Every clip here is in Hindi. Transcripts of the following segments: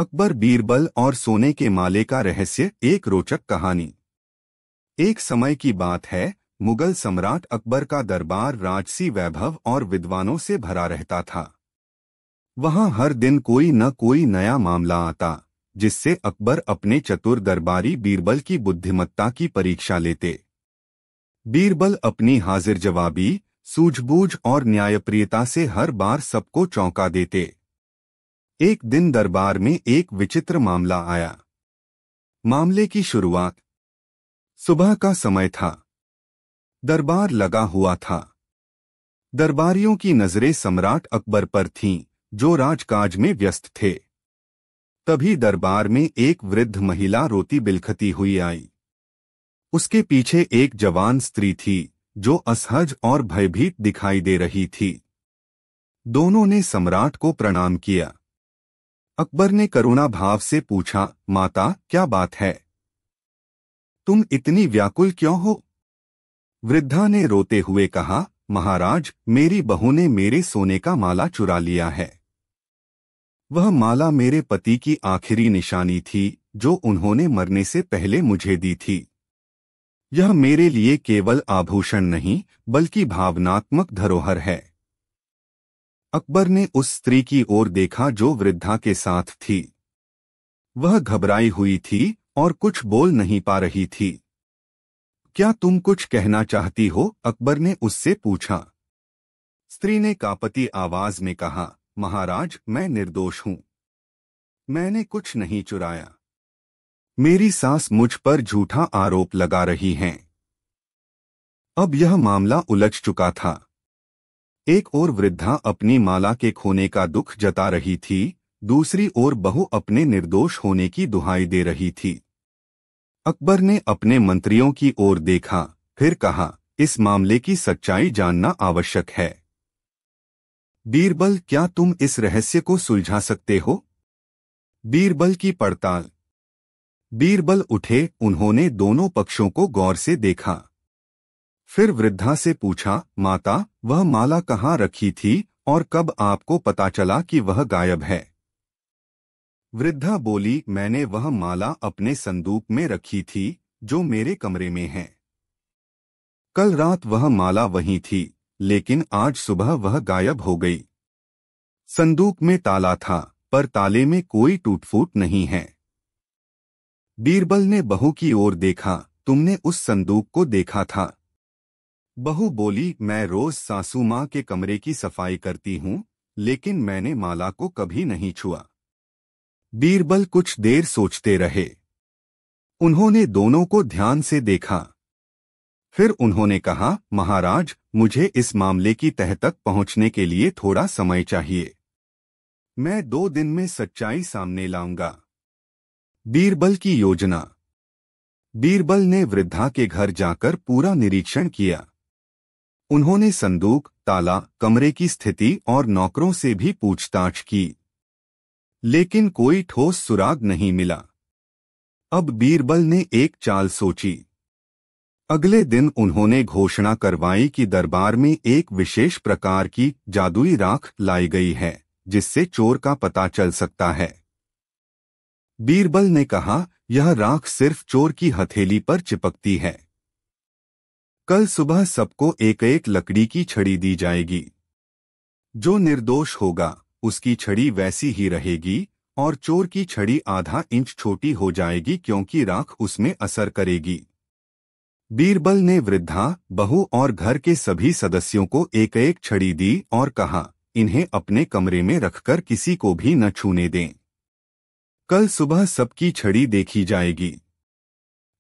अकबर, बीरबल और सोने के माले का रहस्य। एक रोचक कहानी। एक समय की बात है, मुगल सम्राट अकबर का दरबार राजसी वैभव और विद्वानों से भरा रहता था। वहां हर दिन कोई न कोई नया मामला आता, जिससे अकबर अपने चतुर दरबारी बीरबल की बुद्धिमत्ता की परीक्षा लेते। बीरबल अपनी हाजिर जवाबी, सूझबूझ और न्यायप्रियता से हर बार सबको चौंका देते। एक दिन दरबार में एक विचित्र मामला आया। मामले की शुरुआत। सुबह का समय था। दरबार लगा हुआ था। दरबारियों की नजरें सम्राट अकबर पर थीं, जो राजकाज में व्यस्त थे। तभी दरबार में एक वृद्ध महिला रोती बिलखती हुई आई। उसके पीछे एक जवान स्त्री थी, जो असहज और भयभीत दिखाई दे रही थी। दोनों ने सम्राट को प्रणाम किया। अकबर ने करुणा भाव से पूछा, माता, क्या बात है? तुम इतनी व्याकुल क्यों हो? वृद्धा ने रोते हुए कहा, महाराज, मेरी बहू ने मेरे सोने का माला चुरा लिया है। वह माला मेरे पति की आखिरी निशानी थी, जो उन्होंने मरने से पहले मुझे दी थी। यह मेरे लिए केवल आभूषण नहीं, बल्कि भावनात्मक धरोहर है। अकबर ने उस स्त्री की ओर देखा जो वृद्धा के साथ थी। वह घबराई हुई थी और कुछ बोल नहीं पा रही थी। क्या तुम कुछ कहना चाहती हो? अकबर ने उससे पूछा। स्त्री ने कांपती आवाज में कहा, महाराज, मैं निर्दोष हूं। मैंने कुछ नहीं चुराया। मेरी सास मुझ पर झूठा आरोप लगा रही हैं। अब यह मामला उलझ चुका था। एक ओर वृद्धा अपनी माला के खोने का दुख जता रही थी, दूसरी ओर बहू अपने निर्दोष होने की दुहाई दे रही थी। अकबर ने अपने मंत्रियों की ओर देखा, फिर कहा, इस मामले की सच्चाई जानना आवश्यक है। बीरबल, क्या तुम इस रहस्य को सुलझा सकते हो? बीरबल की पड़ताल। बीरबल उठे, उन्होंने दोनों पक्षों को गौर से देखा। फिर वृद्धा से पूछा, माता, वह माला कहाँ रखी थी और कब आपको पता चला कि वह गायब है? वृद्धा बोली, मैंने वह माला अपने संदूक में रखी थी, जो मेरे कमरे में है। कल रात वह माला वहीं थी, लेकिन आज सुबह वह गायब हो गई। संदूक में ताला था, पर ताले में कोई टूट-फूट नहीं है। बीरबल ने बहू की ओर देखा, तुमने उस संदूक को देखा था? बहू बोली, मैं रोज सासू माँ के कमरे की सफाई करती हूँ, लेकिन मैंने माला को कभी नहीं छुआ। बीरबल कुछ देर सोचते रहे। उन्होंने दोनों को ध्यान से देखा। फिर उन्होंने कहा, महाराज, मुझे इस मामले की तह तक पहुंचने के लिए थोड़ा समय चाहिए। मैं 2 दिन में सच्चाई सामने लाऊंगा। बीरबल की योजना। बीरबल ने वृद्धा के घर जाकर पूरा निरीक्षण किया। उन्होंने संदूक, ताला, कमरे की स्थिति और नौकरों से भी पूछताछ की, लेकिन कोई ठोस सुराग नहीं मिला। अब बीरबल ने एक चाल सोची। अगले दिन उन्होंने घोषणा करवाई कि दरबार में एक विशेष प्रकार की जादुई राख लाई गई है, जिससे चोर का पता चल सकता है। बीरबल ने कहा, यह राख सिर्फ चोर की हथेली पर चिपकती है। कल सुबह सबको एक एक लकड़ी की छड़ी दी जाएगी। जो निर्दोष होगा, उसकी छड़ी वैसी ही रहेगी, और चोर की छड़ी आधा इंच छोटी हो जाएगी, क्योंकि राख उसमें असर करेगी। बीरबल ने वृद्धा, बहू और घर के सभी सदस्यों को एक एक छड़ी दी और कहा, इन्हें अपने कमरे में रखकर किसी को भी न छूने दें। कल सुबह सबकी छड़ी देखी जाएगी।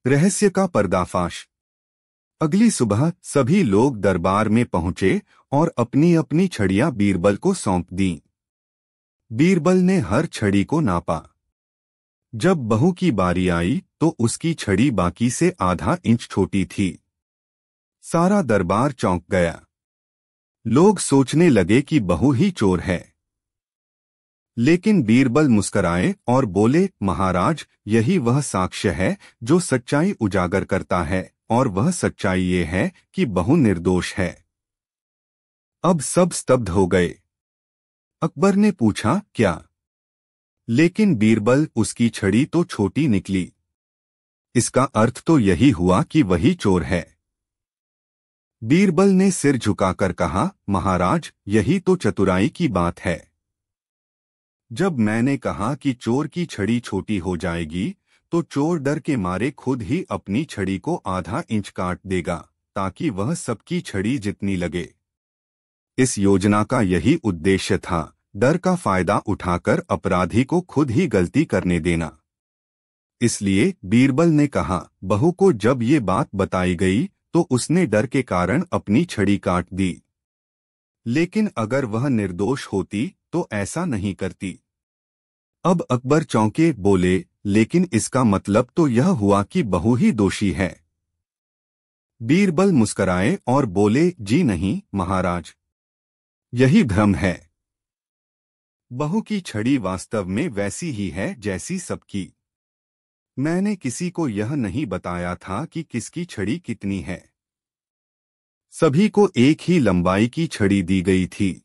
रहस्य का पर्दाफाश। अगली सुबह सभी लोग दरबार में पहुंचे और अपनी अपनी छड़ियां बीरबल को सौंप दीं। बीरबल ने हर छड़ी को नापा। जब बहू की बारी आई, तो उसकी छड़ी बाकी से आधा इंच छोटी थी। सारा दरबार चौंक गया। लोग सोचने लगे कि बहू ही चोर है। लेकिन बीरबल मुस्कराए और बोले, महाराज, यही वह साक्ष्य है जो सच्चाई उजागर करता है, और वह सच्चाई ये है कि बहू निर्दोष है। अब सब स्तब्ध हो गए। अकबर ने पूछा, क्या? लेकिन बीरबल उसकी छड़ी तो छोटी निकली। इसका अर्थ तो यही हुआ कि वही चोर है। बीरबल ने सिर झुकाकर कहा, महाराज, यही तो चतुराई की बात है। जब मैंने कहा कि चोर की छड़ी छोटी हो जाएगी, तो चोर डर के मारे खुद ही अपनी छड़ी को आधा इंच काट देगा, ताकि वह सबकी छड़ी जितनी लगे। इस योजना का यही उद्देश्य था, डर का फायदा उठाकर अपराधी को खुद ही गलती करने देना। इसलिए बीरबल ने कहा, बहू को जब ये बात बताई गई तो उसने डर के कारण अपनी छड़ी काट दी। लेकिन अगर वह निर्दोष होती तो ऐसा नहीं करती। अब अकबर चौंके, बोले, लेकिन इसका मतलब तो यह हुआ कि बहू ही दोषी है। बीरबल मुस्कराए और बोले, जी नहीं महाराज, यही भ्रम है। बहू की छड़ी वास्तव में वैसी ही है जैसी सबकी। मैंने किसी को यह नहीं बताया था कि किसकी छड़ी कितनी है। सभी को एक ही लंबाई की छड़ी दी गई थी।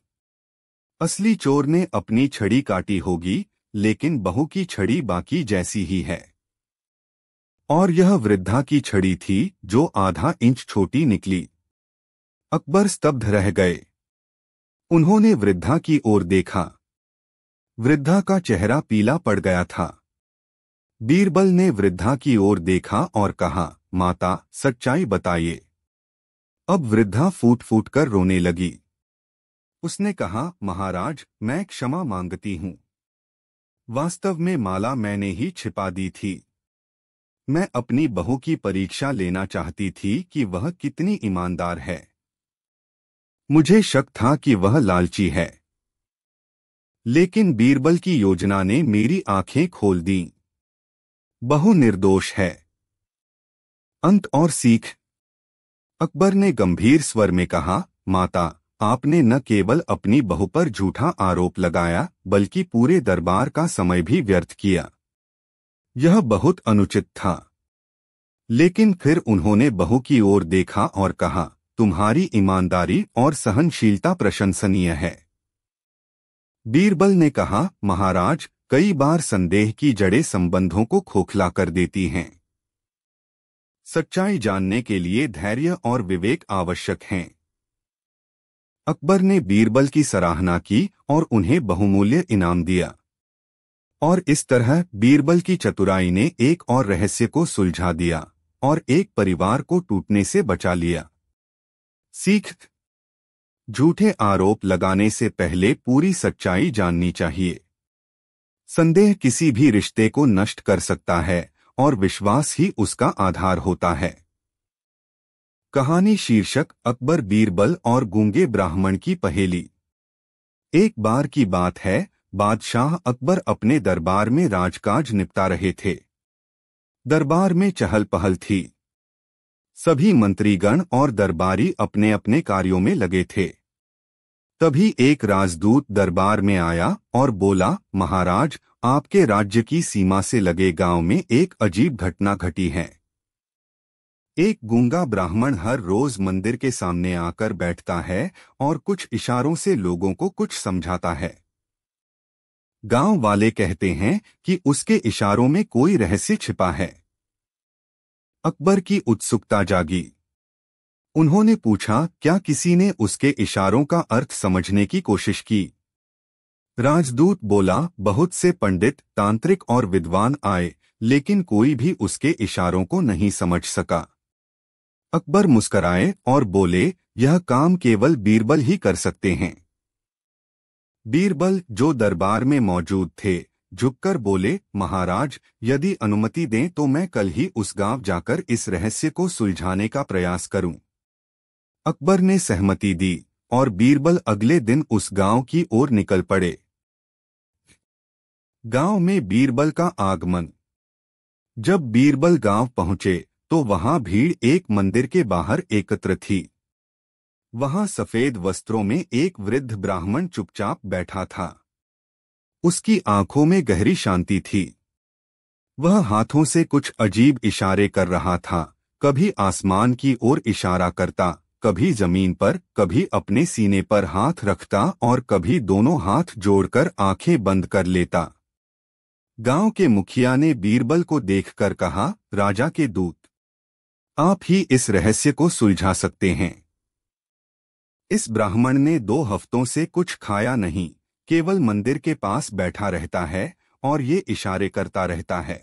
असली चोर ने अपनी छड़ी काटी होगी, लेकिन बहू की छड़ी बाकी जैसी ही है। और यह वृद्धा की छड़ी थी जो आधा इंच छोटी निकली। अकबर स्तब्ध रह गए। उन्होंने वृद्धा की ओर देखा। वृद्धा का चेहरा पीला पड़ गया था। बीरबल ने वृद्धा की ओर देखा और कहा, माता, सच्चाई बताइए। अब वृद्धा फूट फूट कर रोने लगी। उसने कहा, महाराज, मैं क्षमा मांगती हूँ। वास्तव में माला मैंने ही छिपा दी थी। मैं अपनी बहू की परीक्षा लेना चाहती थी कि वह कितनी ईमानदार है। मुझे शक था कि वह लालची है। लेकिन बीरबल की योजना ने मेरी आंखें खोल दीं। बहू निर्दोष है। अंत और सीख। अकबर ने गंभीर स्वर में कहा, माता, आपने न केवल अपनी बहू पर झूठा आरोप लगाया, बल्कि पूरे दरबार का समय भी व्यर्थ किया। यह बहुत अनुचित था। लेकिन फिर उन्होंने बहू की ओर देखा और कहा, तुम्हारी ईमानदारी और सहनशीलता प्रशंसनीय है। बीरबल ने कहा, महाराज, कई बार संदेह की जड़ें संबंधों को खोखला कर देती हैं। सच्चाई जानने के लिए धैर्य और विवेक आवश्यक हैं। अकबर ने बीरबल की सराहना की और उन्हें बहुमूल्य इनाम दिया। और इस तरह बीरबल की चतुराई ने एक और रहस्य को सुलझा दिया और एक परिवार को टूटने से बचा लिया। सीख। झूठे आरोप लगाने से पहले पूरी सच्चाई जाननी चाहिए। संदेह किसी भी रिश्ते को नष्ट कर सकता है और विश्वास ही उसका आधार होता है। कहानी शीर्षक, अकबर, बीरबल और गूंगे ब्राह्मण की पहेली। एक बार की बात है, बादशाह अकबर अपने दरबार में राजकाज निपटा रहे थे। दरबार में चहल पहल थी। सभी मंत्रीगण और दरबारी अपने अपने कार्यों में लगे थे। तभी एक राजदूत दरबार में आया और बोला, महाराज, आपके राज्य की सीमा से लगे गांव में एक अजीब घटना घटी है। एक गूंगा ब्राह्मण हर रोज मंदिर के सामने आकर बैठता है और कुछ इशारों से लोगों को कुछ समझाता है। गांव वाले कहते हैं कि उसके इशारों में कोई रहस्य छिपा है। अकबर की उत्सुकता जागी। उन्होंने पूछा, क्या किसी ने उसके इशारों का अर्थ समझने की कोशिश की? राजदूत बोला, बहुत से पंडित, तांत्रिक और विद्वान आए, लेकिन कोई भी उसके इशारों को नहीं समझ सका। अकबर मुस्कराए और बोले, यह काम केवल बीरबल ही कर सकते हैं। बीरबल, जो दरबार में मौजूद थे, झुककर बोले, महाराज, यदि अनुमति दें तो मैं कल ही उस गांव जाकर इस रहस्य को सुलझाने का प्रयास करूं। अकबर ने सहमति दी और बीरबल अगले दिन उस गांव की ओर निकल पड़े। गांव में बीरबल का आगमन। जब बीरबल गांव पहुंचे तो वहां भीड़ एक मंदिर के बाहर एकत्र थी। वहां सफेद वस्त्रों में एक वृद्ध ब्राह्मण चुपचाप बैठा था। उसकी आंखों में गहरी शांति थी। वह हाथों से कुछ अजीब इशारे कर रहा था, कभी आसमान की ओर इशारा करता, कभी जमीन पर, कभी अपने सीने पर हाथ रखता और कभी दोनों हाथ जोड़कर आंखें बंद कर लेता। गांव के मुखिया ने बीरबल को देखकर कहा, राजा के दूत, आप ही इस रहस्य को सुलझा सकते हैं। इस ब्राह्मण ने 2 हफ्तों से कुछ खाया नहीं, केवल मंदिर के पास बैठा रहता है और ये इशारे करता रहता है।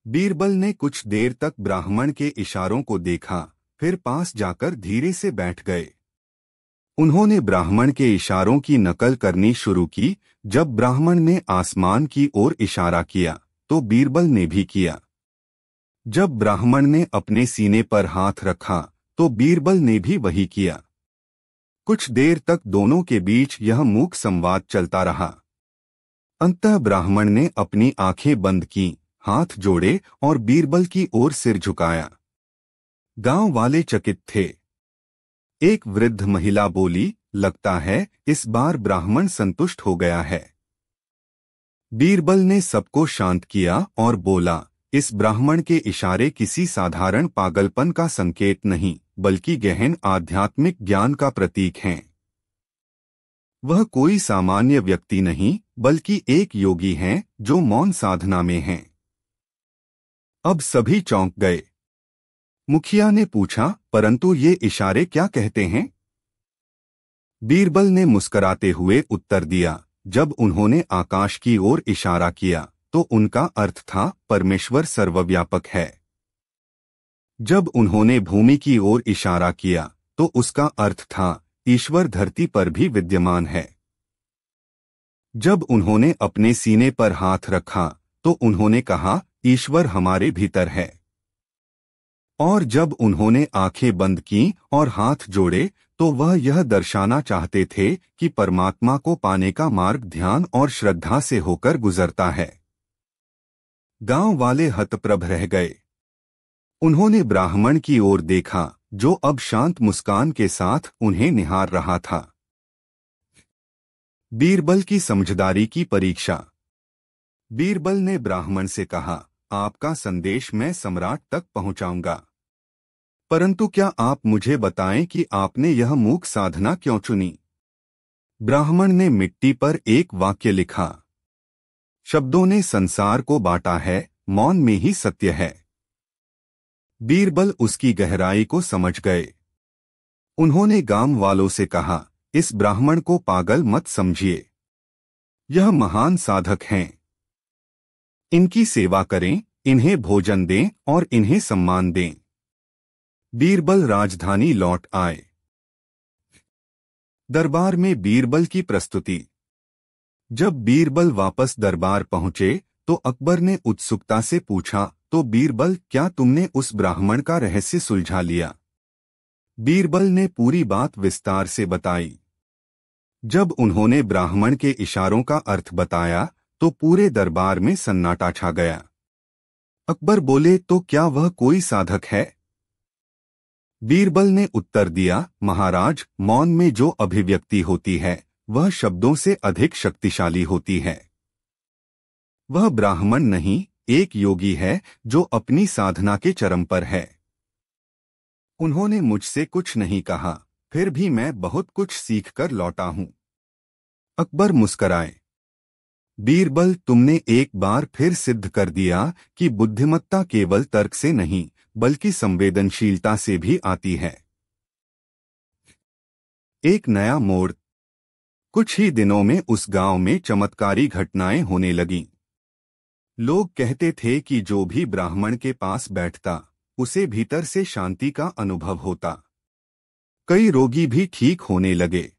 बीरबल ने कुछ देर तक ब्राह्मण के इशारों को देखा, फिर पास जाकर धीरे से बैठ गए। उन्होंने ब्राह्मण के इशारों की नकल करनी शुरू की। जब ब्राह्मण ने आसमान की ओर इशारा किया तो बीरबल ने भी किया। जब ब्राह्मण ने अपने सीने पर हाथ रखा तो बीरबल ने भी वही किया। कुछ देर तक दोनों के बीच यह मूक संवाद चलता रहा। अंततः ब्राह्मण ने अपनी आंखें बंद की, हाथ जोड़े और बीरबल की ओर सिर झुकाया। गांव वाले चकित थे। एक वृद्ध महिला बोली, लगता है इस बार ब्राह्मण संतुष्ट हो गया है। बीरबल ने सबको शांत किया और बोला, इस ब्राह्मण के इशारे किसी साधारण पागलपन का संकेत नहीं, बल्कि गहन आध्यात्मिक ज्ञान का प्रतीक हैं। वह कोई सामान्य व्यक्ति नहीं, बल्कि एक योगी हैं जो मौन साधना में हैं। अब सभी चौंक गए। मुखिया ने पूछा, परंतु ये इशारे क्या कहते हैं? बीरबल ने मुस्कुराते हुए उत्तर दिया, जब उन्होंने आकाश की ओर इशारा किया तो उनका अर्थ था परमेश्वर सर्वव्यापक है। जब उन्होंने भूमि की ओर इशारा किया तो उसका अर्थ था ईश्वर धरती पर भी विद्यमान है। जब उन्होंने अपने सीने पर हाथ रखा तो उन्होंने कहा, ईश्वर हमारे भीतर है। और जब उन्होंने आंखें बंद की और हाथ जोड़े तो वह यह दर्शाना चाहते थे कि परमात्मा को पाने का मार्ग ध्यान और श्रद्धा से होकर गुजरता है। गांव वाले हतप्रभ रह गए। उन्होंने ब्राह्मण की ओर देखा जो अब शांत मुस्कान के साथ उन्हें निहार रहा था। बीरबल की समझदारी की परीक्षा। बीरबल ने ब्राह्मण से कहा, आपका संदेश मैं सम्राट तक पहुंचाऊंगा, परंतु क्या आप मुझे बताएं कि आपने यह मूक साधना क्यों चुनी? ब्राह्मण ने मिट्टी पर एक वाक्य लिखा, शब्दों ने संसार को बांटा है, मौन में ही सत्य है। बीरबल उसकी गहराई को समझ गए। उन्होंने गांव वालों से कहा, इस ब्राह्मण को पागल मत समझिए, यह महान साधक हैं। इनकी सेवा करें, इन्हें भोजन दें और इन्हें सम्मान दें। बीरबल राजधानी लौट आए। दरबार में बीरबल की प्रस्तुति। जब बीरबल वापस दरबार पहुंचे तो अकबर ने उत्सुकता से पूछा, तो बीरबल, क्या तुमने उस ब्राह्मण का रहस्य सुलझा लिया? बीरबल ने पूरी बात विस्तार से बताई। जब उन्होंने ब्राह्मण के इशारों का अर्थ बताया तो पूरे दरबार में सन्नाटा छा गया। अकबर बोले, तो क्या वह कोई साधक है? बीरबल ने उत्तर दिया, महाराज, मौन में जो अभिव्यक्ति होती है वह शब्दों से अधिक शक्तिशाली होती है। वह ब्राह्मण नहीं, एक योगी है जो अपनी साधना के चरम पर है। उन्होंने मुझसे कुछ नहीं कहा, फिर भी मैं बहुत कुछ सीखकर लौटा हूं। अकबर मुस्कराए। बीरबल, तुमने एक बार फिर सिद्ध कर दिया कि बुद्धिमत्ता केवल तर्क से नहीं बल्कि संवेदनशीलता से भी आती है। एक नया मोड़। कुछ ही दिनों में उस गांव में चमत्कारी घटनाएं होने लगीं। लोग कहते थे कि जो भी ब्राह्मण के पास बैठता उसे भीतर से शांति का अनुभव होता। कई रोगी भी ठीक होने लगे।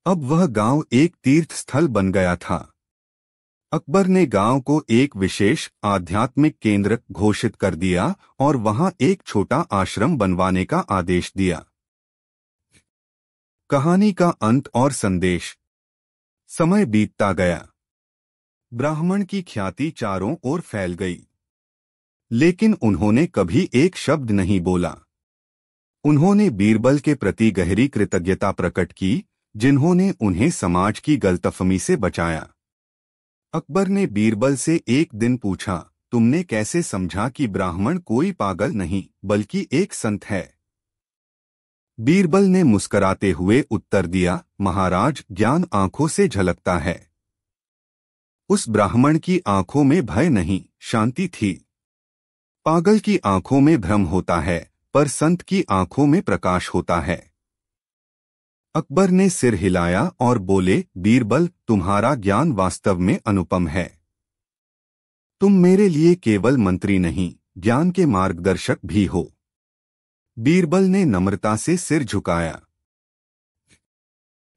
अब वह गांव एक तीर्थ स्थल बन गया था। अकबर ने गांव को एक विशेष आध्यात्मिक केंद्र घोषित कर दिया और वहां एक छोटा आश्रम बनवाने का आदेश दिया। कहानी का अंत और संदेश। समय बीतता गया। ब्राह्मण की ख्याति चारों ओर फैल गई, लेकिन उन्होंने कभी एक शब्द नहीं बोला। उन्होंने बीरबल के प्रति गहरी कृतज्ञता प्रकट की, जिन्होंने उन्हें समाज की गलतफहमी से बचाया। अकबर ने बीरबल से एक दिन पूछा, तुमने कैसे समझा कि ब्राह्मण कोई पागल नहीं बल्कि एक संत है? बीरबल ने मुस्कुराते हुए उत्तर दिया, महाराज, ज्ञान आंखों से झलकता है। उस ब्राह्मण की आंखों में भय नहीं, शांति थी। पागल की आंखों में भ्रम होता है, पर संत की आंखों में प्रकाश होता है। अकबर ने सिर हिलाया और बोले, बीरबल, तुम्हारा ज्ञान वास्तव में अनुपम है। तुम मेरे लिए केवल मंत्री नहीं, ज्ञान के मार्गदर्शक भी हो। बीरबल ने नम्रता से सिर झुकाया।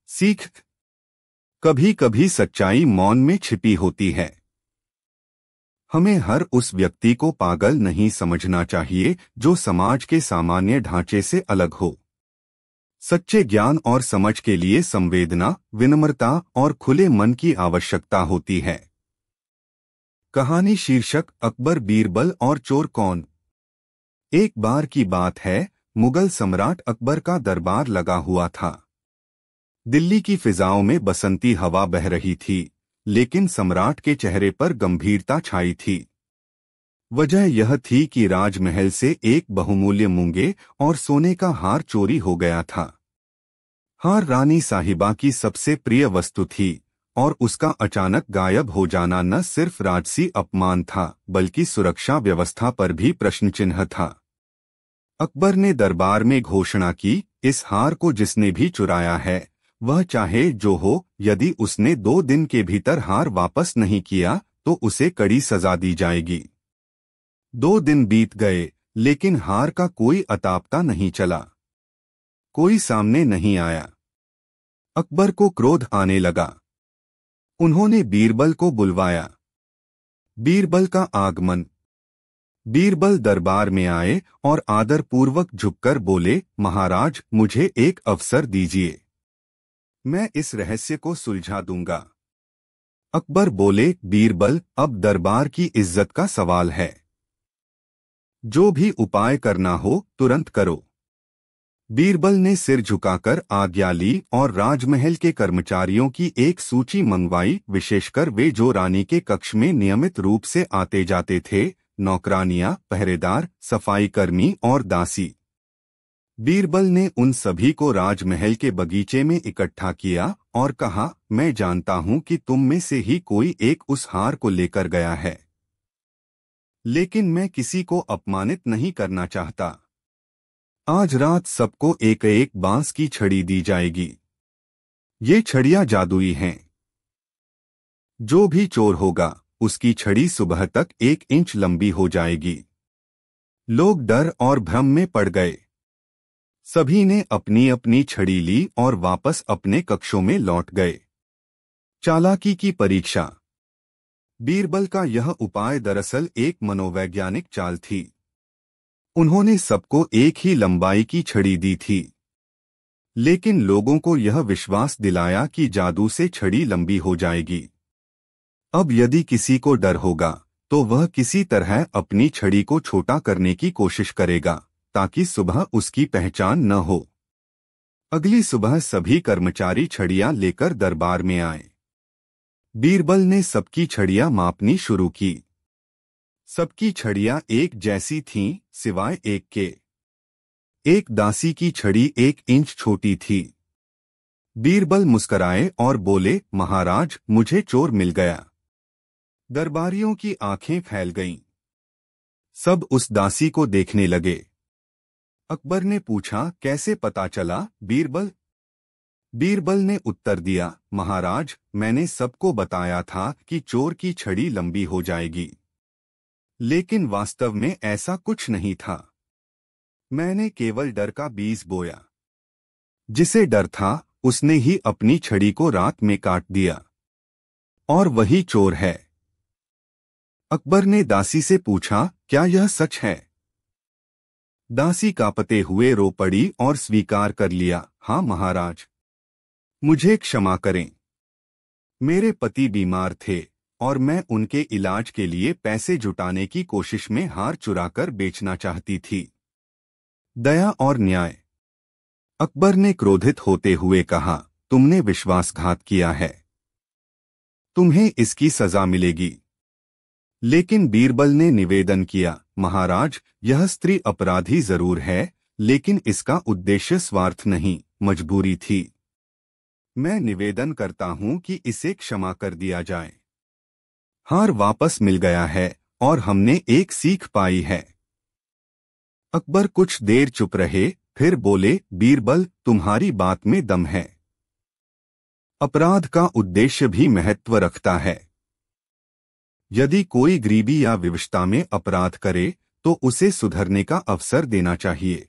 सीख, कभी कभी सच्चाई मौन में छिपी होती है। हमें हर उस व्यक्ति को पागल नहीं समझना चाहिए जो समाज के सामान्य ढांचे से अलग हो। सच्चे ज्ञान और समझ के लिए संवेदना, विनम्रता और खुले मन की आवश्यकता होती है। कहानी शीर्षक, अकबर, बीरबल और चोर कौन। एक बार की बात है, मुगल सम्राट अकबर का दरबार लगा हुआ था। दिल्ली की फिजाओं में बसंती हवा बह रही थी, लेकिन सम्राट के चेहरे पर गंभीरता छाई थी। वजह यह थी कि राजमहल से एक बहुमूल्य मूंगे और सोने का हार चोरी हो गया था। हार रानी साहिबा की सबसे प्रिय वस्तु थी, और उसका अचानक गायब हो जाना न सिर्फ राजसी अपमान था, बल्कि सुरक्षा व्यवस्था पर भी प्रश्नचिन्ह था। अकबर ने दरबार में घोषणा की, इस हार को जिसने भी चुराया है, वह चाहे जो हो, यदि उसने 2 दिन के भीतर हार वापस नहीं किया तो उसे कड़ी सजा दी जाएगी। 2 दिन बीत गए, लेकिन हार का कोई अता पता नहीं चला। कोई सामने नहीं आया। अकबर को क्रोध आने लगा। उन्होंने बीरबल को बुलवाया। बीरबल का आगमन। बीरबल दरबार में आए और आदरपूर्वक झुककर बोले, महाराज, मुझे एक अवसर दीजिए, मैं इस रहस्य को सुलझा दूंगा। अकबर बोले, बीरबल, अब दरबार की इज्जत का सवाल है। जो भी उपाय करना हो तुरंत करो। बीरबल ने सिर झुकाकर आज्ञा ली और राजमहल के कर्मचारियों की एक सूची मंगवाई, विशेषकर वे जो रानी के कक्ष में नियमित रूप से आते जाते थे, नौकरानियां, पहरेदार, सफाई कर्मी और दासी। बीरबल ने उन सभी को राजमहल के बगीचे में इकट्ठा किया और कहा, मैं जानता हूं कि तुम में से ही कोई एक उस हार को लेकर गया है, लेकिन मैं किसी को अपमानित नहीं करना चाहता। आज रात सबको एक एक बांस की छड़ी दी जाएगी। ये छड़ियां जादुई हैं। जो भी चोर होगा, उसकी छड़ी सुबह तक 1 इंच लंबी हो जाएगी। लोग डर और भ्रम में पड़ गए। सभी ने अपनी अपनी छड़ी ली और वापस अपने कक्षों में लौट गए। चालाकी की परीक्षा। बीरबल का यह उपाय दरअसल एक मनोवैज्ञानिक चाल थी। उन्होंने सबको एक ही लंबाई की छड़ी दी थी, लेकिन लोगों को यह विश्वास दिलाया कि जादू से छड़ी लंबी हो जाएगी। अब यदि किसी को डर होगा, तो वह किसी तरह अपनी छड़ी को छोटा करने की कोशिश करेगा, ताकि सुबह उसकी पहचान न हो। अगली सुबह सभी कर्मचारी छड़ियां लेकर दरबार में आए। बीरबल ने सबकी छड़ियां मापनी शुरू की। सबकी छड़ियां एक जैसी थीं, सिवाय एक के। एक दासी की छड़ी 1 इंच छोटी थी। बीरबल मुस्कराए और बोले, महाराज, मुझे चोर मिल गया। दरबारियों की आंखें फैल गईं। सब उस दासी को देखने लगे। अकबर ने पूछा, कैसे पता चला, बीरबल? बीरबल ने उत्तर दिया, महाराज, मैंने सबको बताया था कि चोर की छड़ी लंबी हो जाएगी, लेकिन वास्तव में ऐसा कुछ नहीं था। मैंने केवल डर का बीज बोया। जिसे डर था, उसने ही अपनी छड़ी को रात में काट दिया, और वही चोर है। अकबर ने दासी से पूछा, क्या यह सच है? दासी कांपते हुए रो पड़ी और स्वीकार कर लिया, हाँ महाराज, मुझे क्षमा करें। मेरे पति बीमार थे और मैं उनके इलाज के लिए पैसे जुटाने की कोशिश में हार चुराकर बेचना चाहती थी। दया और न्याय। अकबर ने क्रोधित होते हुए कहा, तुमने विश्वासघात किया है, तुम्हें इसकी सजा मिलेगी। लेकिन बीरबल ने निवेदन किया, महाराज, यह स्त्री अपराधी जरूर है, लेकिन इसका उद्देश्य स्वार्थ नहीं, मजबूरी थी। मैं निवेदन करता हूं कि इसे क्षमा कर दिया जाए। हार वापस मिल गया है और हमने एक सीख पाई है। अकबर कुछ देर चुप रहे, फिर बोले, बीरबल, तुम्हारी बात में दम है। अपराध का उद्देश्य भी महत्व रखता है। यदि कोई गरीबी या विवशता में अपराध करे तो उसे सुधरने का अवसर देना चाहिए।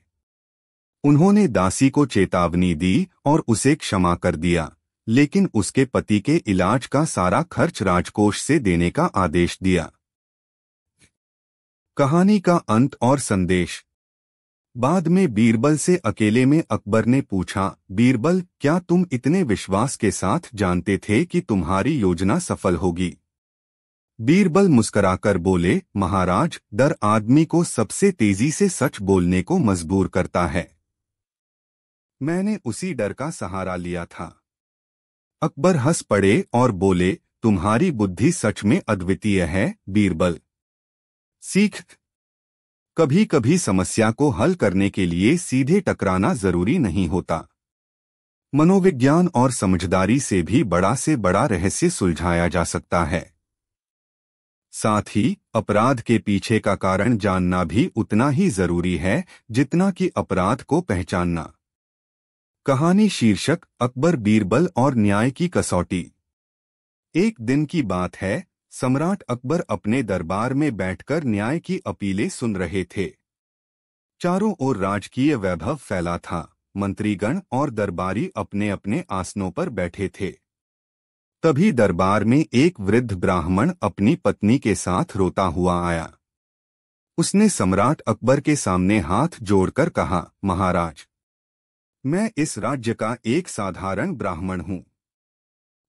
उन्होंने दासी को चेतावनी दी और उसे क्षमा कर दिया, लेकिन उसके पति के इलाज का सारा खर्च राजकोष से देने का आदेश दिया। कहानी का अंत और संदेश। बाद में बीरबल से अकेले में अकबर ने पूछा, बीरबल, क्या तुम इतने विश्वास के साथ जानते थे कि तुम्हारी योजना सफल होगी? बीरबल मुस्कुराकर बोले, महाराज, डर आदमी को सबसे तेजी से सच बोलने को मजबूर करता है। मैंने उसी डर का सहारा लिया था। अकबर हंस पड़े और बोले, तुम्हारी बुद्धि सच में अद्वितीय है, बीरबल। सीख, कभी कभी समस्या को हल करने के लिए सीधे टकराना जरूरी नहीं होता। मनोविज्ञान और समझदारी से भी बड़ा से बड़ा रहस्य सुलझाया जा सकता है। साथ ही अपराध के पीछे का कारण जानना भी उतना ही जरूरी है जितना कि अपराध को पहचानना। कहानी शीर्षक, अकबर, बीरबल और न्याय की कसौटी। एक दिन की बात है, सम्राट अकबर अपने दरबार में बैठकर न्याय की अपीलें सुन रहे थे। चारों ओर राजकीय वैभव फैला था। मंत्रीगण और दरबारी अपने अपने आसनों पर बैठे थे। तभी दरबार में एक वृद्ध ब्राह्मण अपनी पत्नी के साथ रोता हुआ आया। उसने सम्राट अकबर के सामने हाथ जोड़कर कहा, महाराज, मैं इस राज्य का एक साधारण ब्राह्मण हूँ।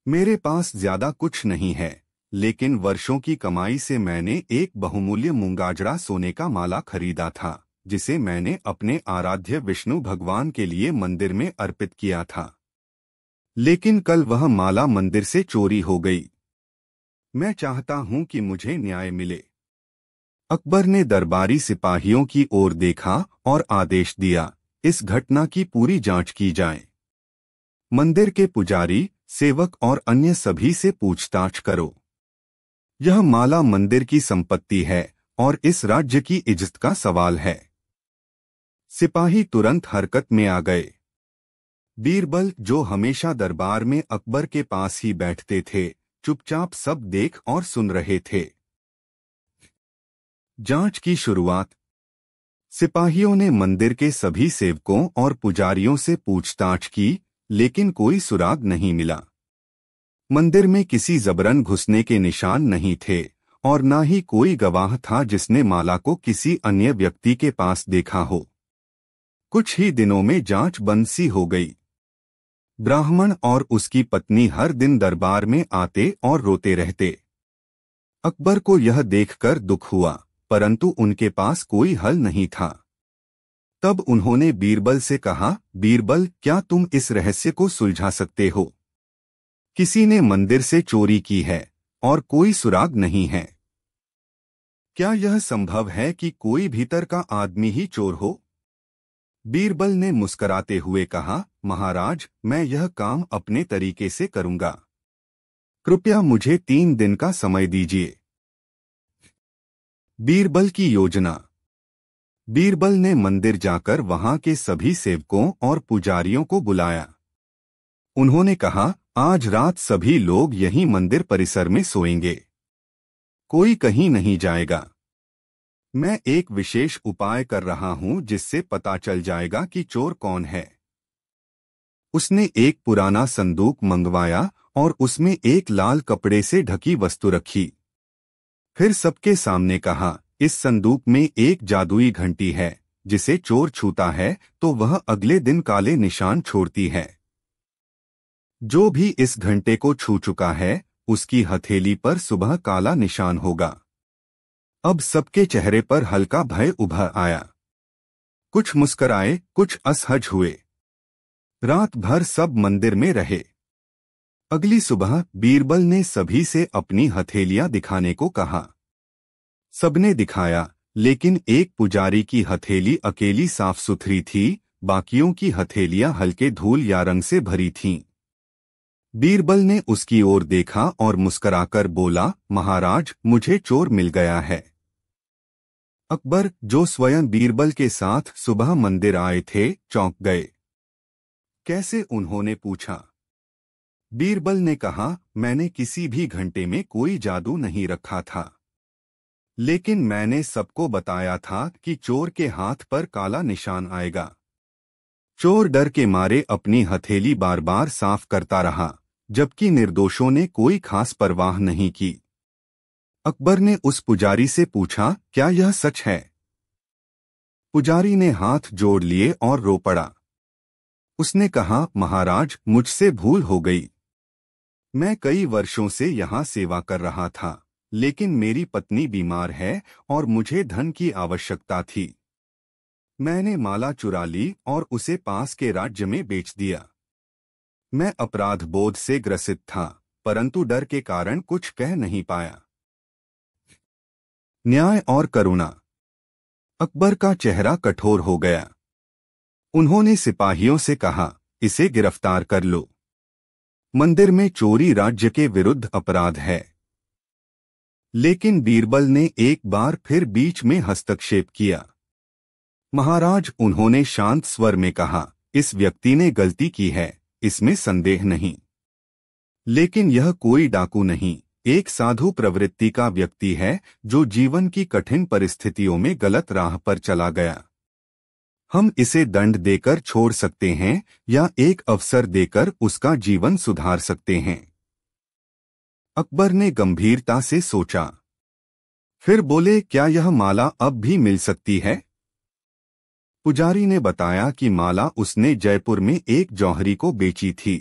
मेरे पास ज्यादा कुछ नहीं है, लेकिन वर्षों की कमाई से मैंने एक बहुमूल्य मूंगाजड़ा सोने का माला खरीदा था, जिसे मैंने अपने आराध्य विष्णु भगवान के लिए मंदिर में अर्पित किया था। लेकिन कल वह माला मंदिर से चोरी हो गई। मैं चाहता हूं कि मुझे न्याय मिले। अकबर ने दरबारी सिपाहियों की ओर देखा और आदेश दिया, इस घटना की पूरी जांच की जाए। मंदिर के पुजारी, सेवक और अन्य सभी से पूछताछ करो। यह माला मंदिर की संपत्ति है और इस राज्य की इज्जत का सवाल है। सिपाही तुरंत हरकत में आ गए। बीरबल, जो हमेशा दरबार में अकबर के पास ही बैठते थे, चुपचाप सब देख और सुन रहे थे। जांच की शुरुआत। सिपाहियों ने मंदिर के सभी सेवकों और पुजारियों से पूछताछ की, लेकिन कोई सुराग नहीं मिला। मंदिर में किसी जबरन घुसने के निशान नहीं थे और न ही कोई गवाह था जिसने माला को किसी अन्य व्यक्ति के पास देखा हो। कुछ ही दिनों में जांच बंद सी हो गई। ब्राह्मण और उसकी पत्नी हर दिन दरबार में आते और रोते रहते। अकबर को यह देखकर दुख हुआ, परंतु उनके पास कोई हल नहीं था। तब उन्होंने बीरबल से कहा, बीरबल, क्या तुम इस रहस्य को सुलझा सकते हो? किसी ने मंदिर से चोरी की है और कोई सुराग नहीं है। क्या यह संभव है कि कोई भीतर का आदमी ही चोर हो? बीरबल ने मुस्कुराते हुए कहा, महाराज, मैं यह काम अपने तरीके से करूंगा। कृपया मुझे 3 दिन का समय दीजिए। बीरबल की योजना। बीरबल ने मंदिर जाकर वहां के सभी सेवकों और पुजारियों को बुलाया। उन्होंने कहा, आज रात सभी लोग यहीं मंदिर परिसर में सोएंगे। कोई कहीं नहीं जाएगा। मैं एक विशेष उपाय कर रहा हूं जिससे पता चल जाएगा कि चोर कौन है। उसने एक पुराना संदूक मंगवाया और उसमें एक लाल कपड़े से ढकी वस्तु रखी। फिर सबके सामने कहा, इस संदूक में एक जादुई घंटी है, जिसे चोर छूता है तो वह अगले दिन काले निशान छोड़ती है। जो भी इस घंटे को छू चुका है, उसकी हथेली पर सुबह काला निशान होगा। अब सबके चेहरे पर हल्का भय उभर आया। कुछ मुस्कराए, कुछ असहज हुए। रात भर सब मंदिर में रहे। अगली सुबह बीरबल ने सभी से अपनी हथेलियां दिखाने को कहा। सबने दिखाया, लेकिन एक पुजारी की हथेली अकेली साफ सुथरी थी, बाकियों की हथेलियां हल्के धूल या रंग से भरी थीं। बीरबल ने उसकी ओर देखा और मुस्कुराकर बोला, महाराज, मुझे चोर मिल गया है। अकबर, जो स्वयं बीरबल के साथ सुबह मंदिर आए थे, चौंक गए। कैसे? उन्होंने पूछा। बीरबल ने कहा, मैंने किसी भी घंटे में कोई जादू नहीं रखा था, लेकिन मैंने सबको बताया था कि चोर के हाथ पर काला निशान आएगा। चोर डर के मारे अपनी हथेली बार बार साफ करता रहा, जबकि निर्दोषों ने कोई खास परवाह नहीं की। अकबर ने उस पुजारी से पूछा, क्या यह सच है? पुजारी ने हाथ जोड़ लिए और रो पड़ा। उसने कहा, महाराज, मुझसे भूल हो गई। मैं कई वर्षों से यहाँ सेवा कर रहा था, लेकिन मेरी पत्नी बीमार है और मुझे धन की आवश्यकता थी। मैंने माला चुरा ली और उसे पास के राज्य में बेच दिया। मैं अपराध बोध से ग्रसित था, परंतु डर के कारण कुछ कह नहीं पाया। न्याय और करुणा। अकबर का चेहरा कठोर हो गया। उन्होंने सिपाहियों से कहा, इसे गिरफ्तार कर लो। मंदिर में चोरी राज्य के विरुद्ध अपराध है। लेकिन बीरबल ने एक बार फिर बीच में हस्तक्षेप किया। महाराज, उन्होंने शांत स्वर में कहा, इस व्यक्ति ने गलती की है, इसमें संदेह नहीं, लेकिन यह कोई डाकू नहीं, एक साधु प्रवृत्ति का व्यक्ति है जो जीवन की कठिन परिस्थितियों में गलत राह पर चला गया। हम इसे दंड देकर छोड़ सकते हैं या एक अवसर देकर उसका जीवन सुधार सकते हैं। अकबर ने गंभीरता से सोचा, फिर बोले, क्या यह माला अब भी मिल सकती है? पुजारी ने बताया कि माला उसने जयपुर में एक जौहरी को बेची थी।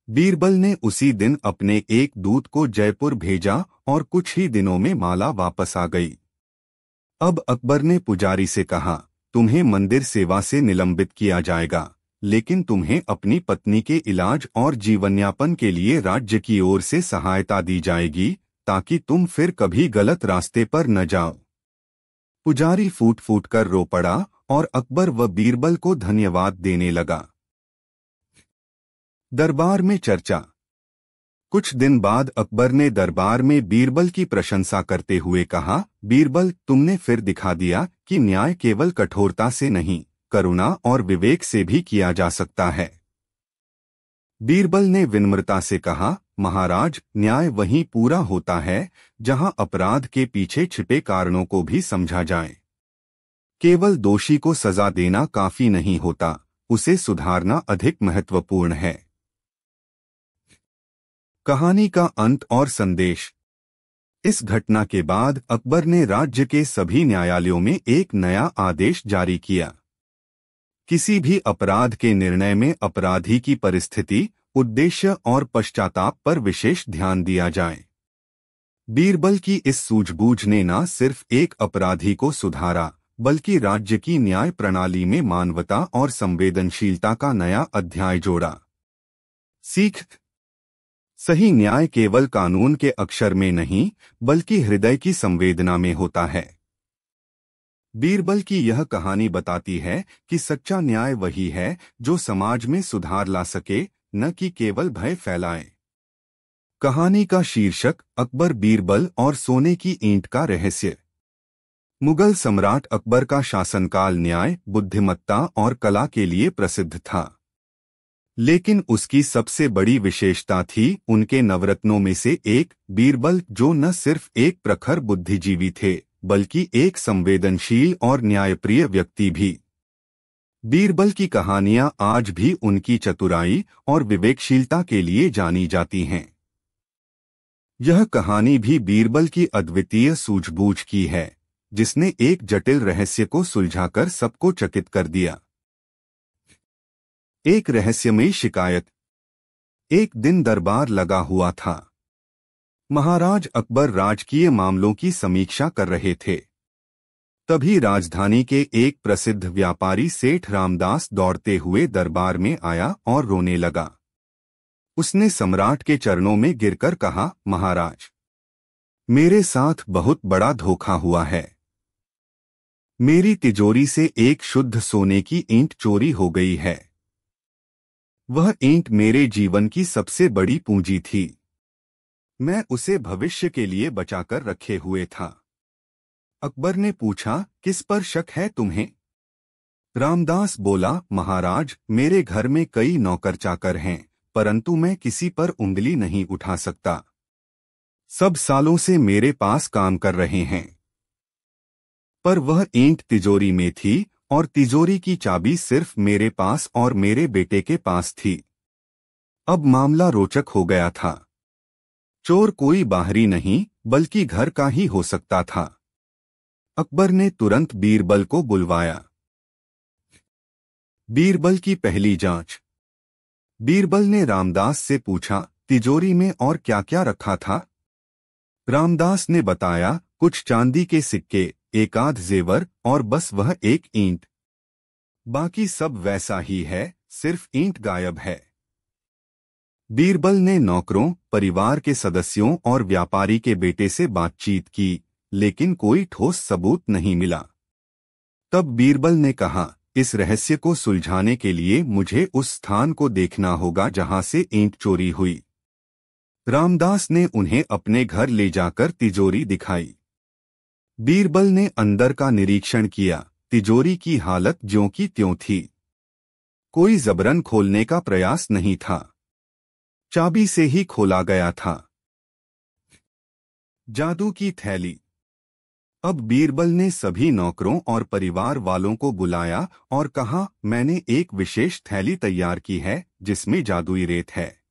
बीरबल ने उसी दिन अपने एक दूत को जयपुर भेजा और कुछ ही दिनों में माला वापस आ गई। अब अकबर ने पुजारी से कहा, तुम्हें मंदिर सेवा से निलंबित किया जाएगा, लेकिन तुम्हें अपनी पत्नी के इलाज और जीवनयापन के लिए राज्य की ओर से सहायता दी जाएगी, ताकि तुम फिर कभी गलत रास्ते पर न जाओ। पुजारी फूट फूट कर रो पड़ा और अकबर व बीरबल को धन्यवाद देने लगा। दरबार में चर्चा। कुछ दिन बाद अकबर ने दरबार में बीरबल की प्रशंसा करते हुए कहा, बीरबल, तुमने फिर दिखा दिया कि न्याय केवल कठोरता से नहीं, करुणा और विवेक से भी किया जा सकता है। बीरबल ने विनम्रता से कहा, महाराज, न्याय वहीं पूरा होता है जहां अपराध के पीछे छिपे कारणों को भी समझा जाए। केवल दोषी को सजा देना काफी नहीं होता, उसे सुधारना अधिक महत्वपूर्ण है। कहानी का अंत और संदेश। इस घटना के बाद अकबर ने राज्य के सभी न्यायालयों में एक नया आदेश जारी किया। किसी भी अपराध के निर्णय में अपराधी की परिस्थिति, उद्देश्य और पश्चाताप पर विशेष ध्यान दिया जाए। बीरबल की इस सूझबूझ ने न सिर्फ एक अपराधी को सुधारा, बल्कि राज्य की न्याय प्रणाली में मानवता और संवेदनशीलता का नया अध्याय जोड़ा। सीख। सही न्याय केवल कानून के अक्षर में नहीं, बल्कि हृदय की संवेदना में होता है। बीरबल की यह कहानी बताती है कि सच्चा न्याय वही है जो समाज में सुधार ला सके, न कि केवल भय फैलाए। कहानी का शीर्षक, अकबर, बीरबल और सोने की ईंट का रहस्य। मुगल सम्राट अकबर का शासनकाल न्याय, बुद्धिमत्ता और कला के लिए प्रसिद्ध था। लेकिन उसकी सबसे बड़ी विशेषता थी उनके नवरत्नों में से एक, बीरबल, जो न सिर्फ एक प्रखर बुद्धिजीवी थे, बल्कि एक संवेदनशील और न्यायप्रिय व्यक्ति भी। बीरबल की कहानियां आज भी उनकी चतुराई और विवेकशीलता के लिए जानी जाती हैं। यह कहानी भी बीरबल की अद्वितीय सूझबूझ की है, जिसने एक जटिल रहस्य को सुलझाकर सबको चकित कर दिया। एक रहस्यमयी शिकायत। एक दिन दरबार लगा हुआ था। महाराज अकबर राजकीय मामलों की समीक्षा कर रहे थे। तभी राजधानी के एक प्रसिद्ध व्यापारी सेठ रामदास दौड़ते हुए दरबार में आया और रोने लगा। उसने सम्राट के चरणों में गिरकर कहा, महाराज, मेरे साथ बहुत बड़ा धोखा हुआ है। मेरी तिजोरी से एक शुद्ध सोने की ईंट चोरी हो गई है। वह ईंट मेरे जीवन की सबसे बड़ी पूंजी थी। मैं उसे भविष्य के लिए बचाकर रखे हुए था। अकबर ने पूछा, किस पर शक है तुम्हें? रामदास बोला, महाराज, मेरे घर में कई नौकर चाकर हैं, परंतु मैं किसी पर उंगली नहीं उठा सकता। सब सालों से मेरे पास काम कर रहे हैं। पर वह ईंट तिजोरी में थी और तिजोरी की चाबी सिर्फ मेरे पास और मेरे बेटे के पास थी। अब मामला रोचक हो गया था। चोर कोई बाहरी नहीं बल्कि घर का ही हो सकता था। अकबर ने तुरंत बीरबल को बुलवाया। बीरबल की पहली जांच। बीरबल ने रामदास से पूछा, तिजोरी में और क्या क्या रखा था? रामदास ने बताया, कुछ चांदी के सिक्के, एक आध जेवर और बस वह एक ईंट। बाकी सब वैसा ही है, सिर्फ ईंट गायब है। बीरबल ने नौकरों, परिवार के सदस्यों और व्यापारी के बेटे से बातचीत की, लेकिन कोई ठोस सबूत नहीं मिला। तब बीरबल ने कहा, इस रहस्य को सुलझाने के लिए मुझे उस स्थान को देखना होगा जहां से ईंट चोरी हुई। रामदास ने उन्हें अपने घर ले जाकर तिजोरी दिखाई। बीरबल ने अंदर का निरीक्षण किया। तिजोरी की हालत ज्यों की त्यों थी। कोई जबरन खोलने का प्रयास नहीं था। चाबी से ही खोला गया था। जादू की थैली। अब बीरबल ने सभी नौकरों और परिवार वालों को बुलाया और कहा, मैंने एक विशेष थैली तैयार की है जिसमें जादुई रेत है।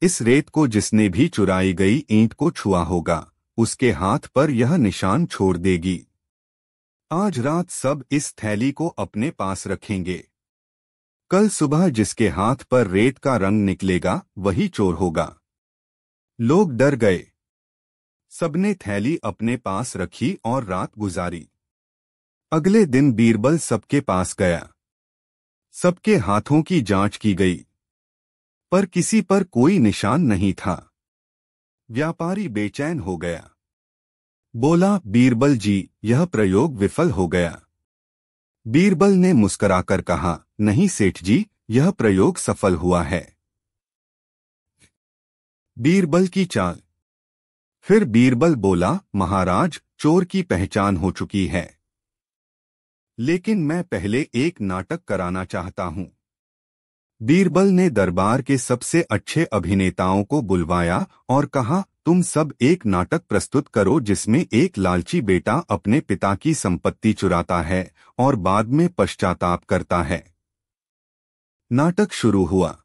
इस रेत को जिसने भी चुराई गई ईंट को छुआ होगा, उसके हाथ पर यह निशान छोड़ देगी। आज रात सब इस थैली को अपने पास रखेंगे। कल सुबह जिसके हाथ पर रेत का रंग निकलेगा वही चोर होगा। लोग डर गए। सबने थैली अपने पास रखी और रात गुजारी। अगले दिन बीरबल सबके पास गया। सबके हाथों की जांच की गई, पर किसी पर कोई निशान नहीं था। व्यापारी बेचैन हो गया। बोला, बीरबल जी, यह प्रयोग विफल हो गया। बीरबल ने मुस्कुराकर कहा, नहीं सेठ जी, यह प्रयोग सफल हुआ है। बीरबल की चाल। फिर बीरबल बोला, महाराज, चोर की पहचान हो चुकी है, लेकिन मैं पहले एक नाटक कराना चाहता हूं। बीरबल ने दरबार के सबसे अच्छे अभिनेताओं को बुलवाया और कहा, तुम सब एक नाटक प्रस्तुत करो जिसमें एक लालची बेटा अपने पिता की संपत्ति चुराता है और बाद में पश्चाताप करता है। नाटक शुरू हुआ।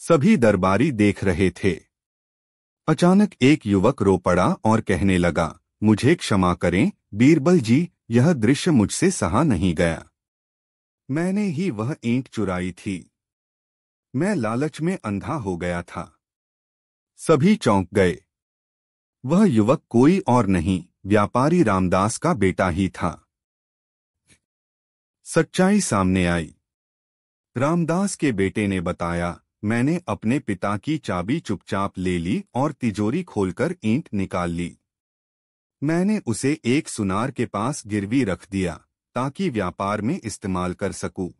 सभी दरबारी देख रहे थे। अचानक एक युवक रो पड़ा और कहने लगा, मुझे क्षमा करें बीरबल जी, यह दृश्य मुझसे सहा नहीं गया। मैंने ही वह ईंट चुराई थी। मैं लालच में अंधा हो गया था। सभी चौंक गए। वह युवक कोई और नहीं, व्यापारी रामदास का बेटा ही था। सच्चाई सामने आई। रामदास के बेटे ने बताया, मैंने अपने पिता की चाबी चुपचाप ले ली और तिजोरी खोलकर ईंट निकाल ली। मैंने उसे एक सुनार के पास गिरवी रख दिया ताकि व्यापार में इस्तेमाल कर सकूं।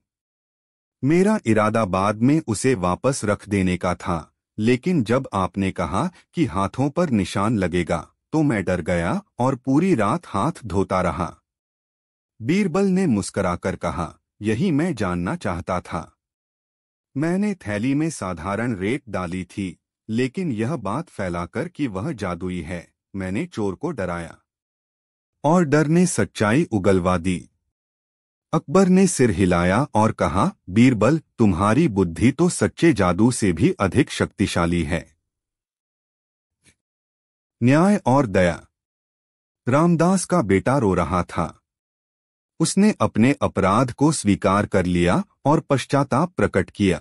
मेरा इरादा बाद में उसे वापस रख देने का था, लेकिन जब आपने कहा कि हाथों पर निशान लगेगा तो मैं डर गया और पूरी रात हाथ धोता रहा। बीरबल ने मुस्कुराकर कहा, यही मैं जानना चाहता था। मैंने थैली में साधारण रेत डाली थी, लेकिन यह बात फैलाकर कि वह जादुई है, मैंने चोर को डराया और डर ने सच्चाई उगलवा दी। अकबर ने सिर हिलाया और कहा, बीरबल, तुम्हारी बुद्धि तो सच्चे जादू से भी अधिक शक्तिशाली है। न्याय और दया। रामदास का बेटा रो रहा था। उसने अपने अपराध को स्वीकार कर लिया और पश्चाताप प्रकट किया।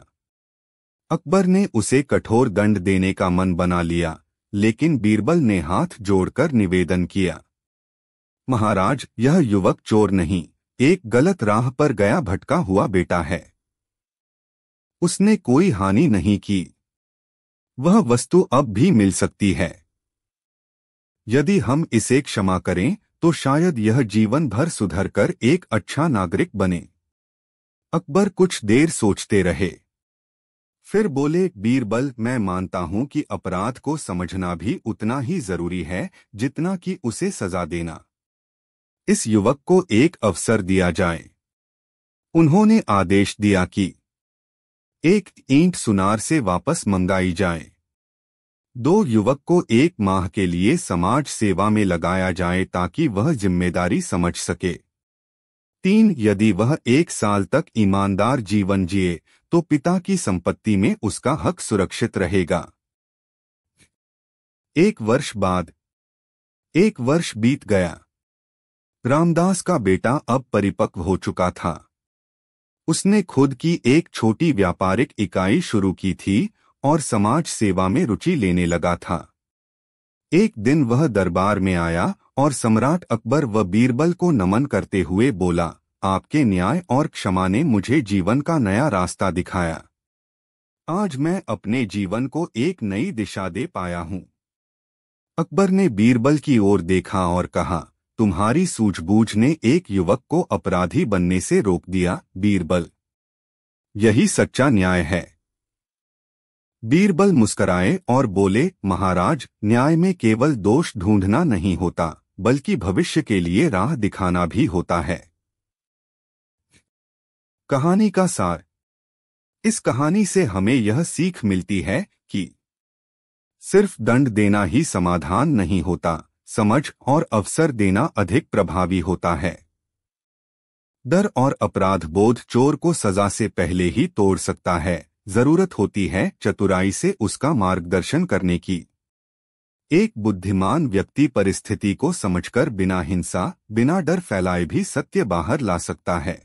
अकबर ने उसे कठोर दंड देने का मन बना लिया, लेकिन बीरबल ने हाथ जोड़कर निवेदन किया, महाराज, यह युवक चोर नहीं, एक गलत राह पर गया भटका हुआ बेटा है। उसने कोई हानि नहीं की। वह वस्तु अब भी मिल सकती है। यदि हम इसे क्षमा करें तो शायद यह जीवन भर सुधरकर एक अच्छा नागरिक बने। अकबर कुछ देर सोचते रहे। फिर बोले, बीरबल, मैं मानता हूं कि अपराध को समझना भी उतना ही जरूरी है जितना कि उसे सजा देना। इस युवक को एक अवसर दिया जाए। उन्होंने आदेश दिया कि एक ईंट सुनार से वापस मंगाई जाए। 2 युवक को 1 माह के लिए समाज सेवा में लगाया जाए ताकि वह जिम्मेदारी समझ सके। 3, यदि वह 1 साल तक ईमानदार जीवन जिए तो पिता की संपत्ति में उसका हक सुरक्षित रहेगा। 1 वर्ष बाद 1 वर्ष बीत गया। रामदास का बेटा अब परिपक्व हो चुका था। उसने खुद की एक छोटी व्यापारिक इकाई शुरू की थी और समाज सेवा में रुचि लेने लगा था। एक दिन वह दरबार में आया और सम्राट अकबर व बीरबल को नमन करते हुए बोला, आपके न्याय और क्षमा ने मुझे जीवन का नया रास्ता दिखाया। आज मैं अपने जीवन को एक नई दिशा दे पाया हूँ। अकबर ने बीरबल की ओर देखा और कहा, तुम्हारी सूझबूझ ने एक युवक को अपराधी बनने से रोक दिया, बीरबल। यही सच्चा न्याय है। बीरबल मुस्कराए और बोले, महाराज, न्याय में केवल दोष ढूंढना नहीं होता, बल्कि भविष्य के लिए राह दिखाना भी होता है। कहानी का सार। इस कहानी से हमें यह सीख मिलती है कि सिर्फ दंड देना ही समाधान नहीं होता, समझ और अवसर देना अधिक प्रभावी होता है। डर और अपराध बोध चोर को सजा से पहले ही तोड़ सकता है। जरूरत होती है चतुराई से उसका मार्गदर्शन करने की। एक बुद्धिमान व्यक्ति परिस्थिति को समझकर बिना हिंसा, बिना डर फैलाए भी सत्य बाहर ला सकता है।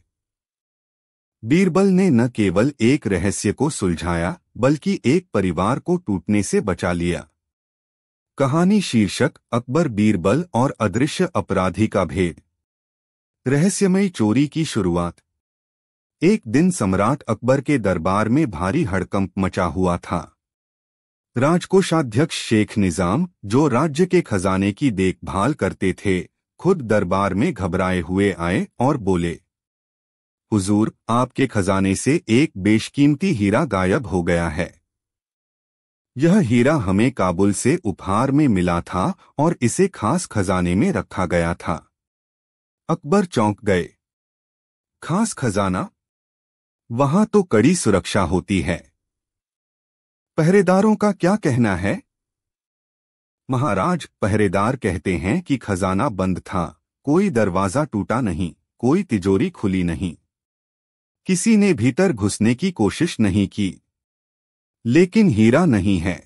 बीरबल ने न केवल एक रहस्य को सुलझाया, बल्कि एक परिवार को टूटने से बचा लिया। कहानी शीर्षक, अकबर, बीरबल और अदृश्य अपराधी का भेद। रहस्यमयी चोरी की शुरुआत। एक दिन सम्राट अकबर के दरबार में भारी हड़कंप मचा हुआ था। राजकोषाध्यक्ष शेख निजाम, जो राज्य के खजाने की देखभाल करते थे, खुद दरबार में घबराए हुए आए और बोले, हुजूर, आपके खजाने से एक बेशकीमती हीरा गायब हो गया है। यह हीरा हमें काबुल से उपहार में मिला था और इसे खास खजाने में रखा गया था। अकबर चौंक गए। खास खजाना? वहां तो कड़ी सुरक्षा होती है। पहरेदारों का क्या कहना है? महाराज, पहरेदार कहते हैं कि खजाना बंद था, कोई दरवाजा टूटा नहीं, कोई तिजोरी खुली नहीं, किसी ने भीतर घुसने की कोशिश नहीं की। लेकिन हीरा नहीं है।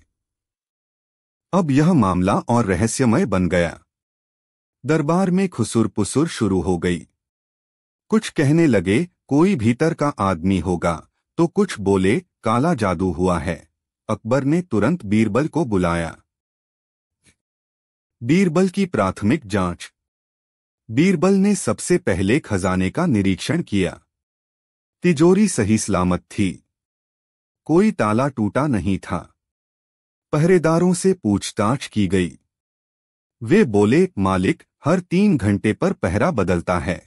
अब यह मामला और रहस्यमय बन गया। दरबार में खुसुर-पुसुर शुरू हो गई। कुछ कहने लगे, कोई भीतर का आदमी होगा, तो कुछ बोले, काला जादू हुआ है। अकबर ने तुरंत बीरबल को बुलाया। बीरबल की प्राथमिक जांच। बीरबल ने सबसे पहले खजाने का निरीक्षण किया। तिजोरी सही सलामत थी, कोई ताला टूटा नहीं था। पहरेदारों से पूछताछ की गई। वे बोले, मालिक, हर 3 घंटे पर पहरा बदलता है,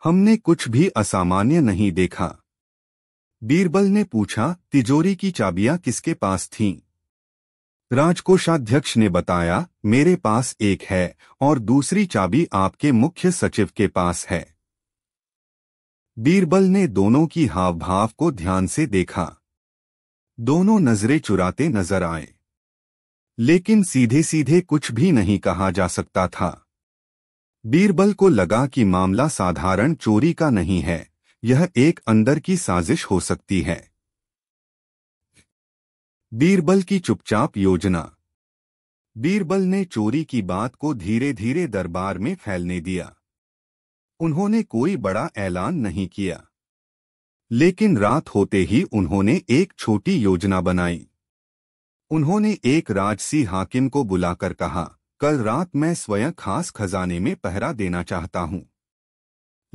हमने कुछ भी असामान्य नहीं देखा। बीरबल ने पूछा, तिजोरी की चाबियां किसके पास थीं? राजकोषाध्यक्ष ने बताया, मेरे पास एक है और दूसरी चाबी आपके मुख्य सचिव के पास है। बीरबल ने दोनों की हाव भाव को ध्यान से देखा। दोनों नजरें चुराते नजर आए, लेकिन सीधे सीधे कुछ भी नहीं कहा जा सकता था। बीरबल को लगा कि मामला साधारण चोरी का नहीं है, यह एक अंदर की साजिश हो सकती है। बीरबल की चुपचाप योजना। बीरबल ने चोरी की बात को धीरे धीरे दरबार में फैलने दिया। उन्होंने कोई बड़ा ऐलान नहीं किया, लेकिन रात होते ही उन्होंने एक छोटी योजना बनाई। उन्होंने एक राजसी हाकिम को बुलाकर कहा, कल रात मैं स्वयं खास खजाने में पहरा देना चाहता हूं,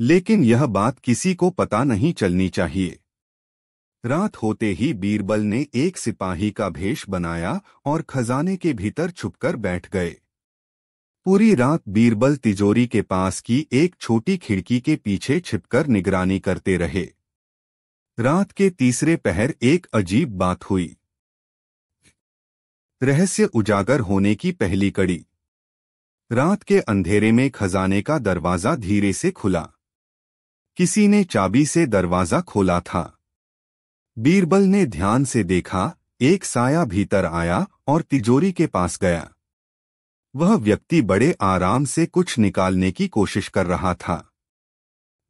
लेकिन यह बात किसी को पता नहीं चलनी चाहिए। रात होते ही बीरबल ने एक सिपाही का भेष बनाया और खजाने के भीतर छुपकर बैठ गए। पूरी रात बीरबल तिजोरी के पास की एक छोटी खिड़की के पीछे छिपकर निगरानी करते रहे। रात के तीसरे पहर एक अजीब बात हुई। रहस्य उजागर होने की पहली कड़ी। रात के अंधेरे में खजाने का दरवाजा धीरे से खुला। किसी ने चाबी से दरवाजा खोला था। बीरबल ने ध्यान से देखा, एक साया भीतर आया और तिजोरी के पास गया। वह व्यक्ति बड़े आराम से कुछ निकालने की कोशिश कर रहा था।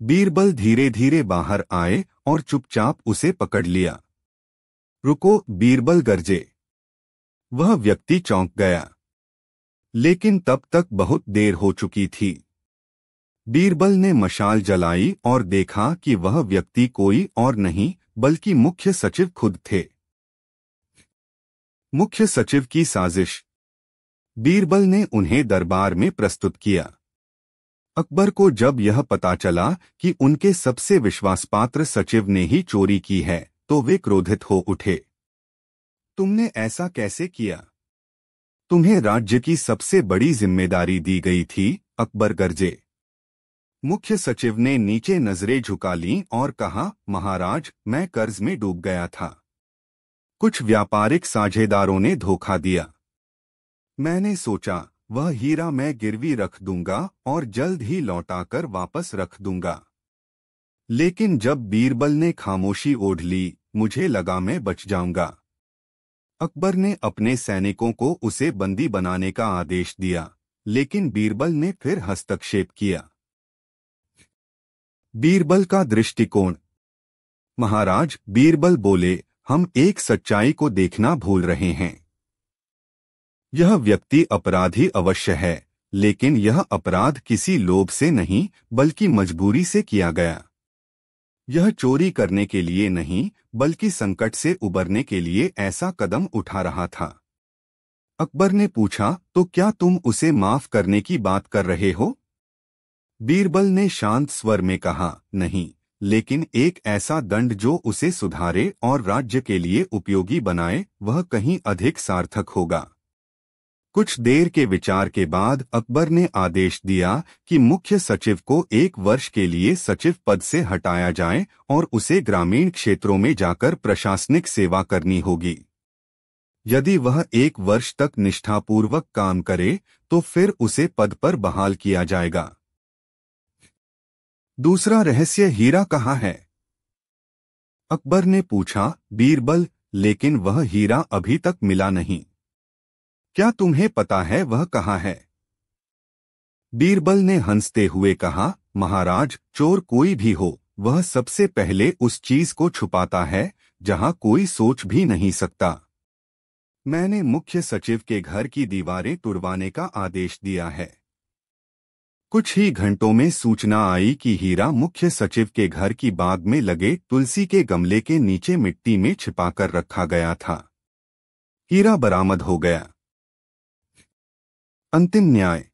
बीरबल धीरे धीरे बाहर आए और चुपचाप उसे पकड़ लिया। रुको, बीरबल गरजे। वह व्यक्ति चौंक गया, लेकिन तब तक बहुत देर हो चुकी थी। बीरबल ने मशाल जलाई और देखा कि वह व्यक्ति कोई और नहीं बल्कि मुख्य सचिव खुद थे। मुख्य सचिव की साजिश। बीरबल ने उन्हें दरबार में प्रस्तुत किया। अकबर को जब यह पता चला कि उनके सबसे विश्वासपात्र सचिव ने ही चोरी की है, तो वे क्रोधित हो उठे। तुमने ऐसा कैसे किया? तुम्हें राज्य की सबसे बड़ी जिम्मेदारी दी गई थी, अकबर गरजे। मुख्य सचिव ने नीचे नजरें झुका लीं और कहा, महाराज, मैं कर्ज में डूब गया था। कुछ व्यापारिक साझेदारों ने धोखा दिया। मैंने सोचा वह हीरा मैं गिरवी रख दूंगा और जल्द ही लौटाकर वापस रख दूंगा। लेकिन जब बीरबल ने खामोशी ओढ़ ली, मुझे लगा मैं बच जाऊंगा। अकबर ने अपने सैनिकों को उसे बंदी बनाने का आदेश दिया, लेकिन बीरबल ने फिर हस्तक्षेप किया। बीरबल का दृष्टिकोण। महाराज, बीरबल बोले, हम एक सच्चाई को देखना भूल रहे हैं। यह व्यक्ति अपराधी अवश्य है, लेकिन यह अपराध किसी लोभ से नहीं बल्कि मजबूरी से किया गया। यह चोरी करने के लिए नहीं बल्कि संकट से उबरने के लिए ऐसा कदम उठा रहा था। अकबर ने पूछा, तो क्या तुम उसे माफ करने की बात कर रहे हो? बीरबल ने शांत स्वर में कहा, नहीं, लेकिन एक ऐसा दंड जो उसे सुधारे और राज्य के लिए उपयोगी बनाए, वह कहीं अधिक सार्थक होगा। कुछ देर के विचार के बाद अकबर ने आदेश दिया कि मुख्य सचिव को 1 वर्ष के लिए सचिव पद से हटाया जाए और उसे ग्रामीण क्षेत्रों में जाकर प्रशासनिक सेवा करनी होगी। यदि वह 1 वर्ष तक निष्ठापूर्वक काम करे तो फिर उसे पद पर बहाल किया जाएगा। दूसरा रहस्य, हीरा कहाँ है? अकबर ने पूछा। बीरबल, लेकिन वह हीरा अभी तक मिला नहीं। क्या तुम्हें पता है वह कहाँ है? बीरबल ने हंसते हुए कहा, महाराज, चोर कोई भी हो, वह सबसे पहले उस चीज को छुपाता है जहां कोई सोच भी नहीं सकता। मैंने मुख्य सचिव के घर की दीवारें तुड़वाने का आदेश दिया है। कुछ ही घंटों में सूचना आई कि हीरा मुख्य सचिव के घर की बाग में लगे तुलसी के गमले के नीचे मिट्टी में छिपाकर रखा गया था। हीरा बरामद हो गया। अंतिम न्याय।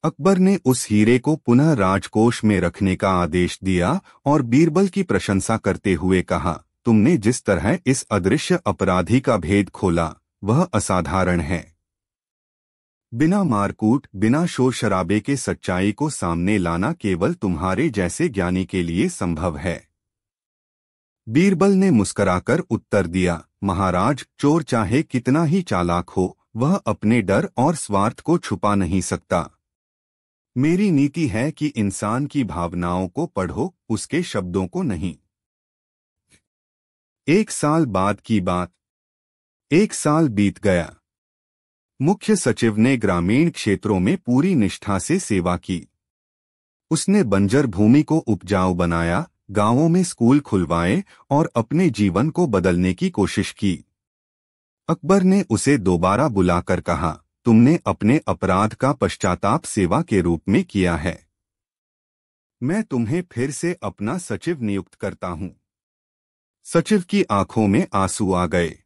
अकबर ने उस हीरे को पुनः राजकोष में रखने का आदेश दिया और बीरबल की प्रशंसा करते हुए कहा, तुमने जिस तरह इस अदृश्य अपराधी का भेद खोला, वह असाधारण है। बिना मारकूट, बिना शोर शराबे के सच्चाई को सामने लाना केवल तुम्हारे जैसे ज्ञानी के लिए संभव है। बीरबल ने मुस्कुराकर उत्तर दिया, महाराज, चोर चाहे कितना ही चालाक हो, वह अपने डर और स्वार्थ को छुपा नहीं सकता। मेरी नीति है कि इंसान की भावनाओं को पढ़ो, उसके शब्दों को नहीं। 1 साल बाद की बात। 1 साल बीत गया। मुख्य सचिव ने ग्रामीण क्षेत्रों में पूरी निष्ठा से सेवा की। उसने बंजर भूमि को उपजाऊ बनाया, गांवों में स्कूल खुलवाए और अपने जीवन को बदलने की कोशिश की। अकबर ने उसे दोबारा बुलाकर कहा, तुमने अपने अपराध का पश्चाताप सेवा के रूप में किया है। मैं तुम्हें फिर से अपना सचिव नियुक्त करता हूं। सचिव की आंखों में आंसू आ गए।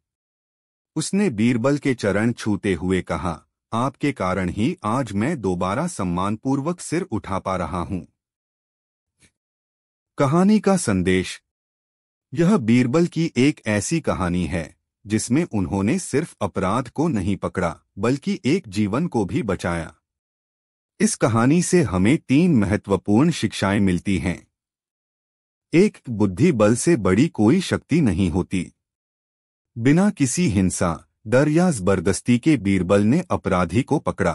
उसने बीरबल के चरण छूते हुए कहा, आपके कारण ही आज मैं दोबारा सम्मानपूर्वक सिर उठा पा रहा हूं। कहानी का संदेश। यह बीरबल की एक ऐसी कहानी है जिसमें उन्होंने सिर्फ अपराध को नहीं पकड़ा बल्कि एक जीवन को भी बचाया। इस कहानी से हमें 3 महत्वपूर्ण शिक्षाएं मिलती हैं। एक बुद्धि बल से बड़ी कोई शक्ति नहीं होती। बिना किसी हिंसा, डर या जबरदस्ती के बीरबल ने अपराधी को पकड़ा।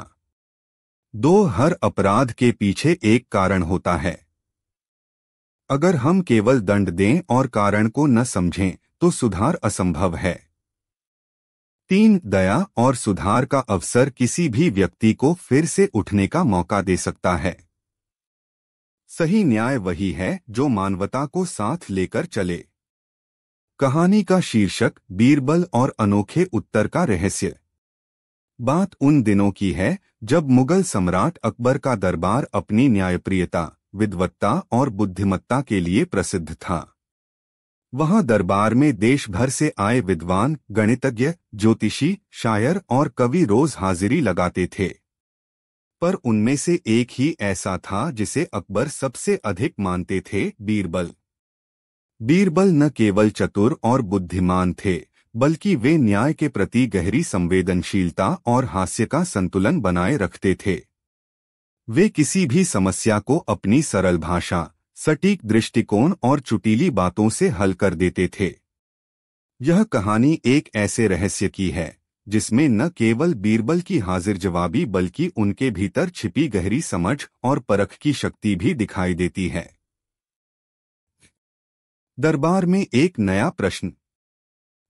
हर अपराध के पीछे एक कारण होता है। अगर हम केवल दंड दें और कारण को न समझें तो सुधार असंभव है। दया और सुधार का अवसर किसी भी व्यक्ति को फिर से उठने का मौका दे सकता है। सही न्याय वही है जो मानवता को साथ लेकर चले। कहानी का शीर्षक बीरबल और अनोखे उत्तर का रहस्य। बात उन दिनों की है जब मुगल सम्राट अकबर का दरबार अपनी न्यायप्रियता, विद्वत्ता और बुद्धिमत्ता के लिए प्रसिद्ध था। वहां दरबार में देश भर से आए विद्वान, गणितज्ञ, ज्योतिषी, शायर और कवि रोज हाजिरी लगाते थे। पर उनमें से एक ही ऐसा था जिसे अकबर सबसे अधिक मानते थे, बीरबल। बीरबल न केवल चतुर और बुद्धिमान थे, बल्कि वे न्याय के प्रति गहरी संवेदनशीलता और हास्य का संतुलन बनाए रखते थे। वे किसी भी समस्या को अपनी सरल भाषा, सटीक दृष्टिकोण और चुटीली बातों से हल कर देते थे। यह कहानी एक ऐसे रहस्य की है जिसमें न केवल बीरबल की हाजिर जवाबी बल्कि उनके भीतर छिपी गहरी समझ और परख की शक्ति भी दिखाई देती है। दरबार में एक नया प्रश्न।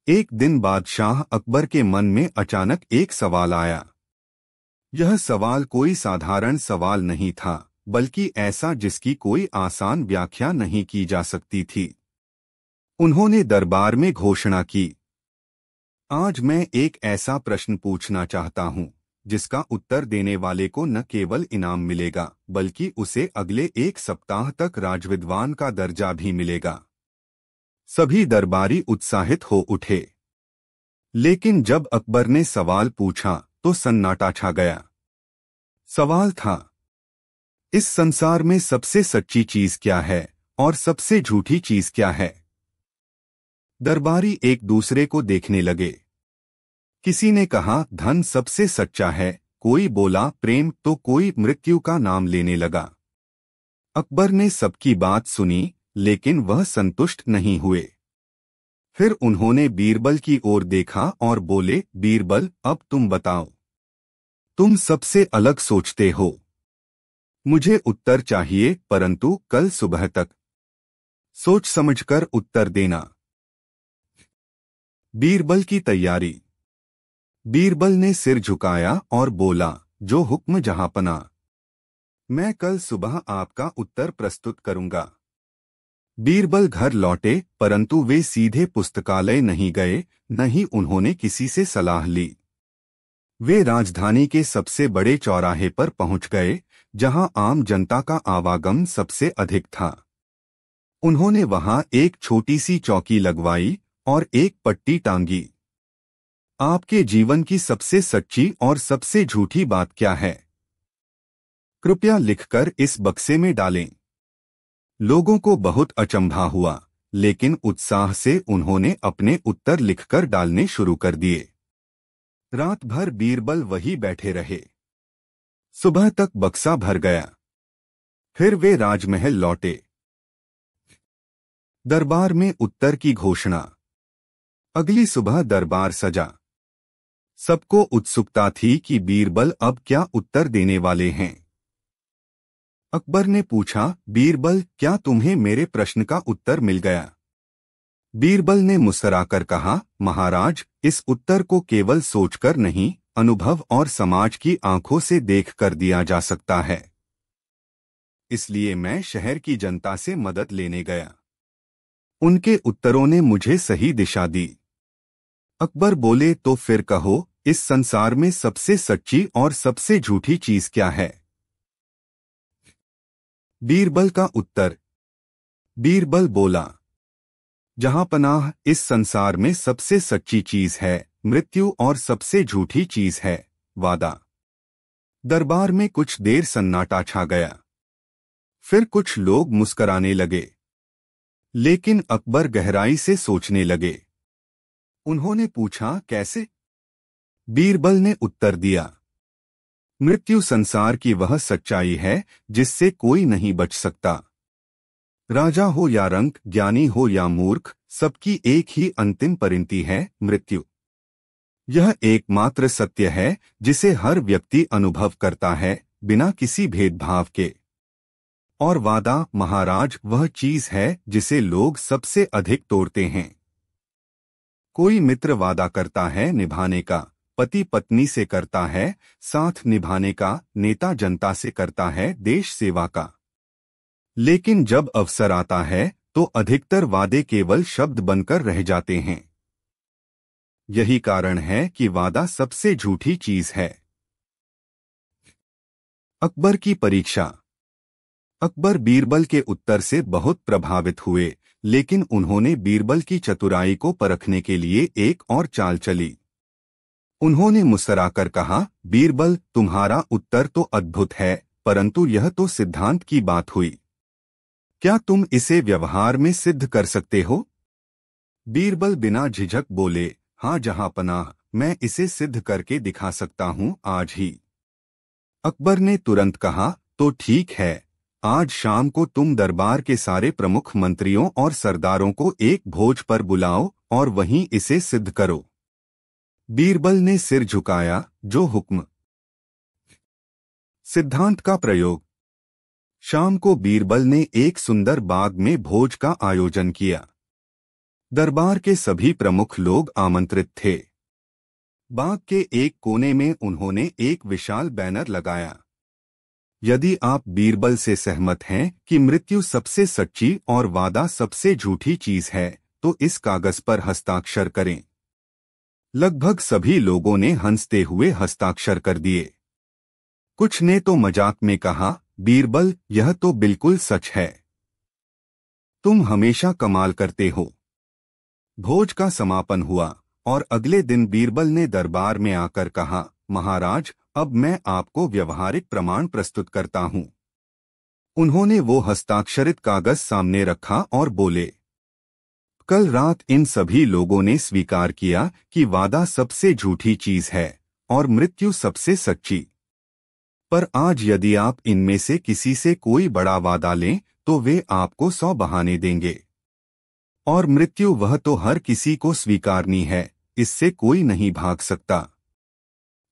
एक दिन बादशाह अकबर के मन में अचानक एक सवाल आया। यह सवाल कोई साधारण सवाल नहीं था, बल्कि ऐसा जिसकी कोई आसान व्याख्या नहीं की जा सकती थी। उन्होंने दरबार में घोषणा की, आज मैं एक ऐसा प्रश्न पूछना चाहता हूं जिसका उत्तर देने वाले को न केवल इनाम मिलेगा बल्कि उसे अगले 1 सप्ताह तक राजविद्वान का दर्जा भी मिलेगा। सभी दरबारी उत्साहित हो उठे। लेकिन जब अकबर ने सवाल पूछा तो सन्नाटा छा गया। सवाल था, इस संसार में सबसे सच्ची चीज क्या है और सबसे झूठी चीज क्या है? दरबारी एक दूसरे को देखने लगे। किसी ने कहा धन सबसे सच्चा है, कोई बोला प्रेम, तो कोई मृत्यु का नाम लेने लगा। अकबर ने सबकी बात सुनी, लेकिन वह संतुष्ट नहीं हुए। फिर उन्होंने बीरबल की ओर देखा और बोले, बीरबल, अब तुम बताओ, तुम सबसे अलग सोचते हो। मुझे उत्तर चाहिए, परंतु कल सुबह तक सोच समझकर उत्तर देना। बीरबल की तैयारी। बीरबल ने सिर झुकाया और बोला, जो हुक्म जहांपना। मैं कल सुबह आपका उत्तर प्रस्तुत करूंगा। बीरबल घर लौटे, परंतु वे सीधे पुस्तकालय नहीं गए, न ही उन्होंने किसी से सलाह ली। वे राजधानी के सबसे बड़े चौराहे पर पहुंच गए, जहां आम जनता का आवागम सबसे अधिक था। उन्होंने वहां एक छोटी सी चौकी लगवाई और एक पट्टी टांगी। आपके जीवन की सबसे सच्ची और सबसे झूठी बात क्या है? कृपया लिखकर इस बक्से में डालें। लोगों को बहुत अचंभा हुआ, लेकिन उत्साह से उन्होंने अपने उत्तर लिखकर डालने शुरू कर दिए। रात भर बीरबल वही बैठे रहे। सुबह तक बक्सा भर गया। फिर वे राजमहल लौटे। दरबार में उत्तर की घोषणा। अगली सुबह दरबार सजा। सबको उत्सुकता थी कि बीरबल अब क्या उत्तर देने वाले हैं। अकबर ने पूछा, बीरबल, क्या तुम्हें मेरे प्रश्न का उत्तर मिल गया? बीरबल ने मुस्कुराकर कहा, महाराज, इस उत्तर को केवल सोचकर नहीं, अनुभव और समाज की आंखों से देखकर दिया जा सकता है। इसलिए मैं शहर की जनता से मदद लेने गया। उनके उत्तरों ने मुझे सही दिशा दी। अकबर बोले, तो फिर कहो, इस संसार में सबसे सच्ची और सबसे झूठी चीज क्या है? बीरबल का उत्तर। बीरबल बोला, जहांपनाह, इस संसार में सबसे सच्ची चीज है मृत्यु और सबसे झूठी चीज है वादा। दरबार में कुछ देर सन्नाटा छा गया। फिर कुछ लोग मुस्कराने लगे, लेकिन अकबर गहराई से सोचने लगे। उन्होंने पूछा, कैसे? बीरबल ने उत्तर दिया, मृत्यु संसार की वह सच्चाई है जिससे कोई नहीं बच सकता। राजा हो या रंक, ज्ञानी हो या मूर्ख, सबकी एक ही अंतिम परिणति है, मृत्यु। यह एकमात्र सत्य है जिसे हर व्यक्ति अनुभव करता है, बिना किसी भेदभाव के। और वादा, महाराज, वह चीज है जिसे लोग सबसे अधिक तोड़ते हैं। कोई मित्र वादा करता है निभाने का, पति पत्नी से करता है साथ निभाने का, नेता जनता से करता है देश सेवा का। लेकिन जब अवसर आता है तो अधिकतर वादे केवल शब्द बनकर रह जाते हैं। यही कारण है कि वादा सबसे झूठी चीज है। अकबर की परीक्षा। अकबर बीरबल के उत्तर से बहुत प्रभावित हुए, लेकिन उन्होंने बीरबल की चतुराई को परखने के लिए एक और चाल चली। उन्होंने मुस्कुराकर कहा, बीरबल, तुम्हारा उत्तर तो अद्भुत है, परंतु यह तो सिद्धांत की बात हुई। क्या तुम इसे व्यवहार में सिद्ध कर सकते हो? बीरबल बिना झिझक बोले, हाँ जहांपनाह, मैं इसे सिद्ध करके दिखा सकता हूँ आज ही। अकबर ने तुरंत कहा, तो ठीक है, आज शाम को तुम दरबार के सारे प्रमुख मंत्रियों और सरदारों को एक भोज पर बुलाओ और वहीं इसे सिद्ध करो। बीरबल ने सिर झुकाया, जो हुक्म। सिद्धांत का प्रयोग। शाम को बीरबल ने एक सुंदर बाग में भोज का आयोजन किया। दरबार के सभी प्रमुख लोग आमंत्रित थे। बाग के एक कोने में उन्होंने एक विशाल बैनर लगाया। यदि आप बीरबल से सहमत हैं कि मृत्यु सबसे सच्ची और वादा सबसे झूठी चीज है, तो इस कागज पर हस्ताक्षर करें। लगभग सभी लोगों ने हंसते हुए हस्ताक्षर कर दिए। कुछ ने तो मजाक में कहा, बीरबल, यह तो बिल्कुल सच है। तुम हमेशा कमाल करते हो। भोज का समापन हुआ और अगले दिन बीरबल ने दरबार में आकर कहा, महाराज, अब मैं आपको व्यवहारिक प्रमाण प्रस्तुत करता हूं। उन्होंने वो हस्ताक्षरित कागज सामने रखा और बोले, कल रात इन सभी लोगों ने स्वीकार किया कि वादा सबसे झूठी चीज है और मृत्यु सबसे सच्ची। पर आज यदि आप इनमें से किसी से कोई बड़ा वादा लें तो वे आपको 100 बहाने देंगे। और मृत्यु वह तो हर किसी को स्वीकारनी है, इससे कोई नहीं भाग सकता।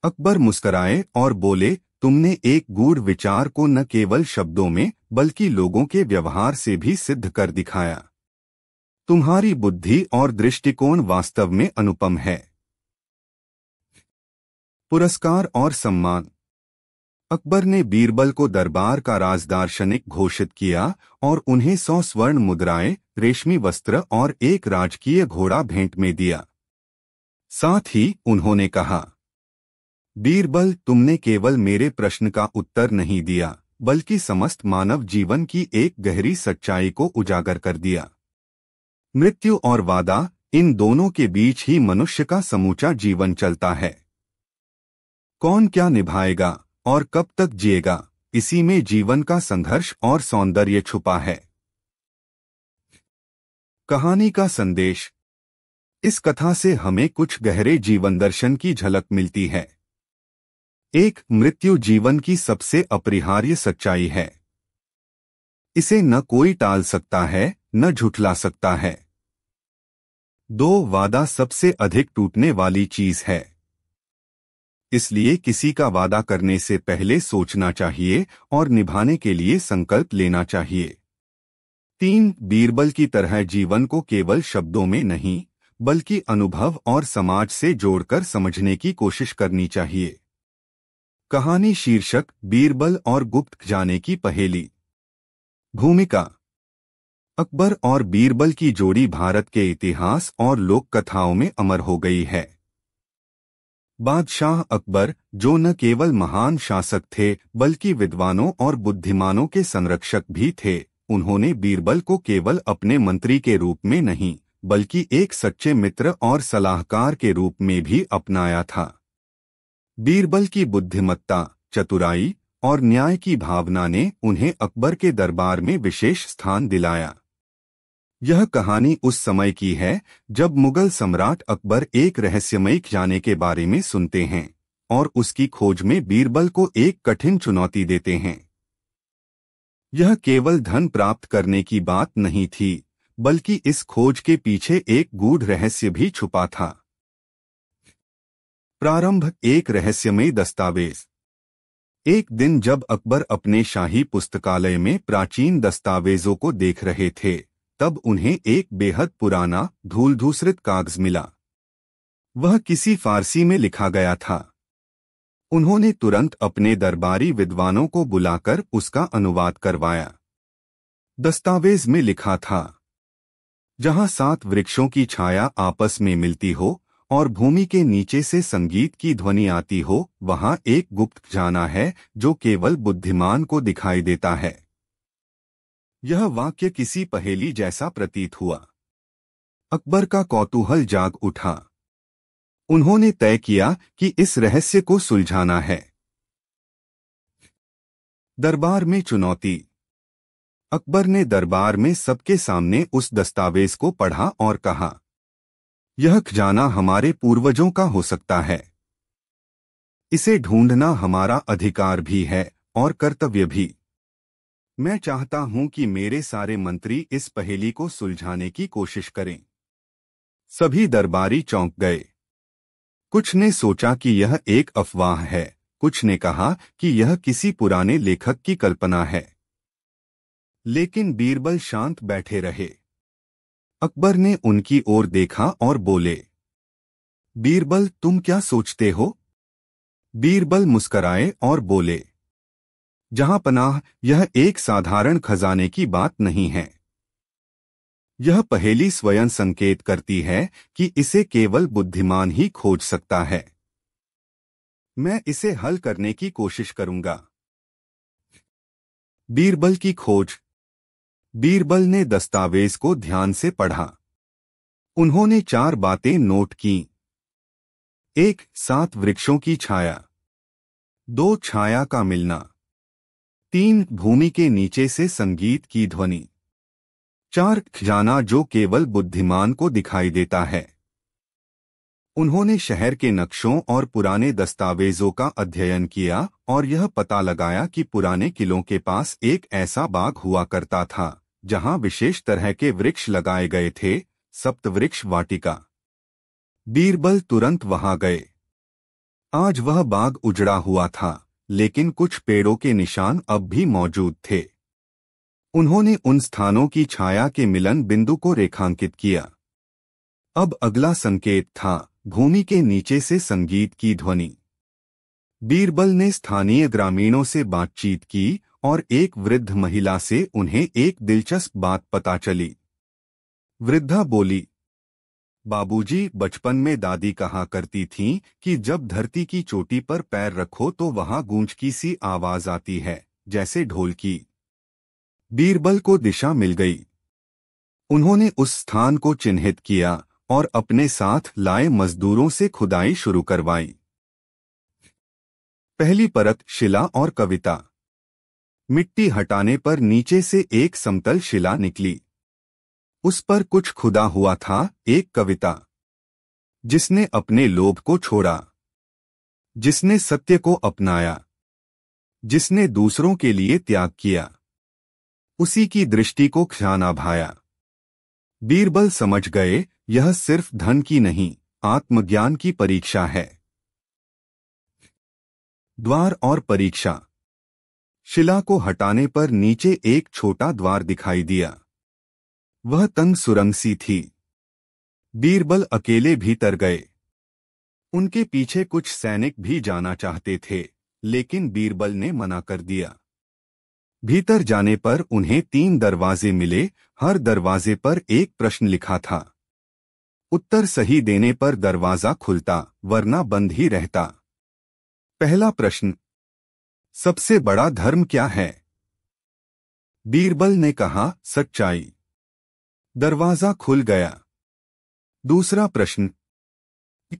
अकबर मुस्कुराए और बोले, तुमने एक गूढ़ विचार को न केवल शब्दों में बल्कि लोगों के व्यवहार से भी सिद्ध कर दिखाया। तुम्हारी बुद्धि और दृष्टिकोण वास्तव में अनुपम है। पुरस्कार और सम्मान। अकबर ने बीरबल को दरबार का राजदार्शनिक घोषित किया और उन्हें 100 स्वर्ण मुद्राएं, रेशमी वस्त्र और एक राजकीय घोड़ा भेंट में दिया। साथ ही उन्होंने कहा, बीरबल, तुमने केवल मेरे प्रश्न का उत्तर नहीं दिया, बल्कि समस्त मानव जीवन की एक गहरी सच्चाई को उजागर कर दिया। मृत्यु और वादा, इन दोनों के बीच ही मनुष्य का समूचा जीवन चलता है। कौन क्या निभाएगा और कब तक जिएगा, इसी में जीवन का संघर्ष और सौंदर्य छुपा है। कहानी का संदेश। इस कथा से हमें कुछ गहरे जीवन दर्शन की झलक मिलती है। 1. मृत्यु जीवन की सबसे अपरिहार्य सच्चाई है। इसे न कोई टाल सकता है, न झुठला सकता है। 2. वादा सबसे अधिक टूटने वाली चीज है। इसलिए किसी का वादा करने से पहले सोचना चाहिए और निभाने के लिए संकल्प लेना चाहिए। 3. बीरबल की तरह जीवन को केवल शब्दों में नहीं, बल्कि अनुभव और समाज से जोड़कर समझने की कोशिश करनी चाहिए। कहानी शीर्षक, बीरबल और गुप्त खजाने की पहेली। भूमिका। अकबर और बीरबल की जोड़ी भारत के इतिहास और लोक कथाओं में अमर हो गई है। बादशाह अकबर, जो न केवल महान शासक थे बल्कि विद्वानों और बुद्धिमानों के संरक्षक भी थे, उन्होंने बीरबल को केवल अपने मंत्री के रूप में नहीं, बल्कि एक सच्चे मित्र और सलाहकार के रूप में भी अपनाया था। बीरबल की बुद्धिमत्ता, चतुराई और न्याय की भावना ने उन्हें अकबर के दरबार में विशेष स्थान दिलाया। यह कहानी उस समय की है जब मुगल सम्राट अकबर एक रहस्यमयी खजाने के बारे में सुनते हैं और उसकी खोज में बीरबल को एक कठिन चुनौती देते हैं। यह केवल धन प्राप्त करने की बात नहीं थी, बल्कि इस खोज के पीछे एक गूढ़ रहस्य भी छुपा था। प्रारंभ। एक रहस्यमय दस्तावेज। एक दिन जब अकबर अपने शाही पुस्तकालय में प्राचीन दस्तावेजों को देख रहे थे, तब उन्हें एक बेहद पुराना धूल-धूसरित कागज मिला। वह किसी फारसी में लिखा गया था। उन्होंने तुरंत अपने दरबारी विद्वानों को बुलाकर उसका अनुवाद करवाया। दस्तावेज में लिखा था, जहां 7 वृक्षों की छाया आपस में मिलती हो और भूमि के नीचे से संगीत की ध्वनि आती हो, वहां एक गुप्त खजाना है जो केवल बुद्धिमान को दिखाई देता है। यह वाक्य किसी पहेली जैसा प्रतीत हुआ। अकबर का कौतूहल जाग उठा। उन्होंने तय किया कि इस रहस्य को सुलझाना है। दरबार में चुनौती। अकबर ने दरबार में सबके सामने उस दस्तावेज को पढ़ा और कहा, यह खजाना हमारे पूर्वजों का हो सकता है। इसे ढूंढना हमारा अधिकार भी है और कर्तव्य भी। मैं चाहता हूं कि मेरे सारे मंत्री इस पहेली को सुलझाने की कोशिश करें। सभी दरबारी चौंक गए। कुछ ने सोचा कि यह एक अफवाह है, कुछ ने कहा कि यह किसी पुराने लेखक की कल्पना है। लेकिन बीरबल शांत बैठे रहे। अकबर ने उनकी ओर देखा और बोले, बीरबल, तुम क्या सोचते हो? बीरबल मुस्कराए और बोले, जहां पनाह, यह एक साधारण खजाने की बात नहीं है। यह पहेली स्वयं संकेत करती है कि इसे केवल बुद्धिमान ही खोज सकता है। मैं इसे हल करने की कोशिश करूंगा। बीरबल की खोज। बीरबल ने दस्तावेज को ध्यान से पढ़ा। उन्होंने 4 बातें नोट की। 1. 7 वृक्षों की छाया। 2. छाया का मिलना। 3. भूमि के नीचे से संगीत की ध्वनि। 4. खजाना जो केवल बुद्धिमान को दिखाई देता है। उन्होंने शहर के नक्शों और पुराने दस्तावेजों का अध्ययन किया और यह पता लगाया कि पुराने किलों के पास एक ऐसा बाग हुआ करता था जहां विशेष तरह के वृक्ष लगाए गए थे, सप्तवृक्ष वाटिका। बीरबल तुरंत वहां गए। आज वह बाग उजड़ा हुआ था, लेकिन कुछ पेड़ों के निशान अब भी मौजूद थे। उन्होंने उन स्थानों की छाया के मिलन बिंदु को रेखांकित किया। अब अगला संकेत था भूमि के नीचे से संगीत की ध्वनि। बीरबल ने स्थानीय ग्रामीणों से बातचीत की और एक वृद्ध महिला से उन्हें एक दिलचस्प बात पता चली। वृद्धा बोली, बाबूजी, बचपन में दादी कहा करती थीं कि जब धरती की चोटी पर पैर रखो तो वहां गूंज की सी आवाज आती है, जैसे ढोल की। बीरबल को दिशा मिल गई। उन्होंने उस स्थान को चिन्हित किया और अपने साथ लाए मजदूरों से खुदाई शुरू करवाई। पहली परत, शिला और कविता। मिट्टी हटाने पर नीचे से एक समतल शिला निकली। उस पर कुछ खुदा हुआ था, एक कविता। जिसने अपने लोभ को छोड़ा, जिसने सत्य को अपनाया, जिसने दूसरों के लिए त्याग किया, उसी की दृष्टि को खजाना भाया। बीरबल समझ गए, यह सिर्फ धन की नहीं, आत्मज्ञान की परीक्षा है। द्वार और परीक्षा। शिला को हटाने पर नीचे एक छोटा द्वार दिखाई दिया। वह तंग सुरंग सी थी। बीरबल अकेले भीतर गए। उनके पीछे कुछ सैनिक भी जाना चाहते थे, लेकिन बीरबल ने मना कर दिया। भीतर जाने पर उन्हें 3 दरवाजे मिले, हर दरवाजे पर एक प्रश्न लिखा था। उत्तर सही देने पर दरवाजा खुलता, वरना बंद ही रहता। पहला प्रश्न, सबसे बड़ा धर्म क्या है? बीरबल ने कहा, सच्चाई। दरवाजा खुल गया। दूसरा प्रश्न,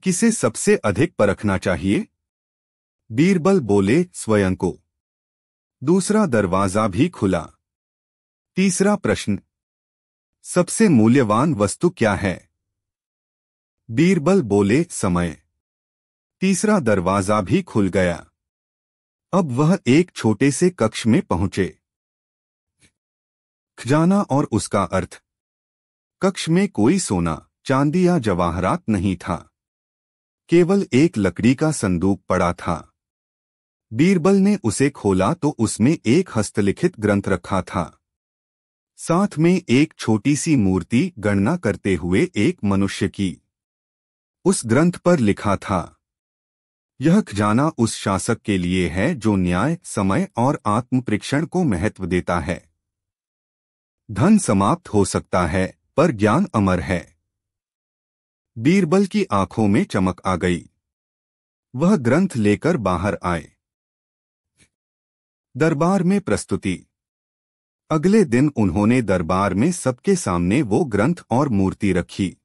किसे सबसे अधिक परखना चाहिए? बीरबल बोले, स्वयं को। दूसरा दरवाजा भी खुला। तीसरा प्रश्न, सबसे मूल्यवान वस्तु क्या है? बीरबल बोले, समय। तीसरा दरवाजा भी खुल गया। अब वह एक छोटे से कक्ष में पहुंचे। खजाना और उसका अर्थ। कक्ष में कोई सोना, चांदी या जवाहरात नहीं था। केवल एक लकड़ी का संदूक पड़ा था। बीरबल ने उसे खोला तो उसमें एक हस्तलिखित ग्रंथ रखा था। साथ में एक छोटी सी मूर्ति, गणना करते हुए एक मनुष्य की। उस ग्रंथ पर लिखा था, यह खजाना उस शासक के लिए है जो न्याय, समय और आत्मपरीक्षण को महत्व देता है। धन समाप्त हो सकता है, पर ज्ञान अमर है। बीरबल की आंखों में चमक आ गई। वह ग्रंथ लेकर बाहर आए। दरबार में प्रस्तुति। अगले दिन उन्होंने दरबार में सबके सामने वो ग्रंथ और मूर्ति रखी।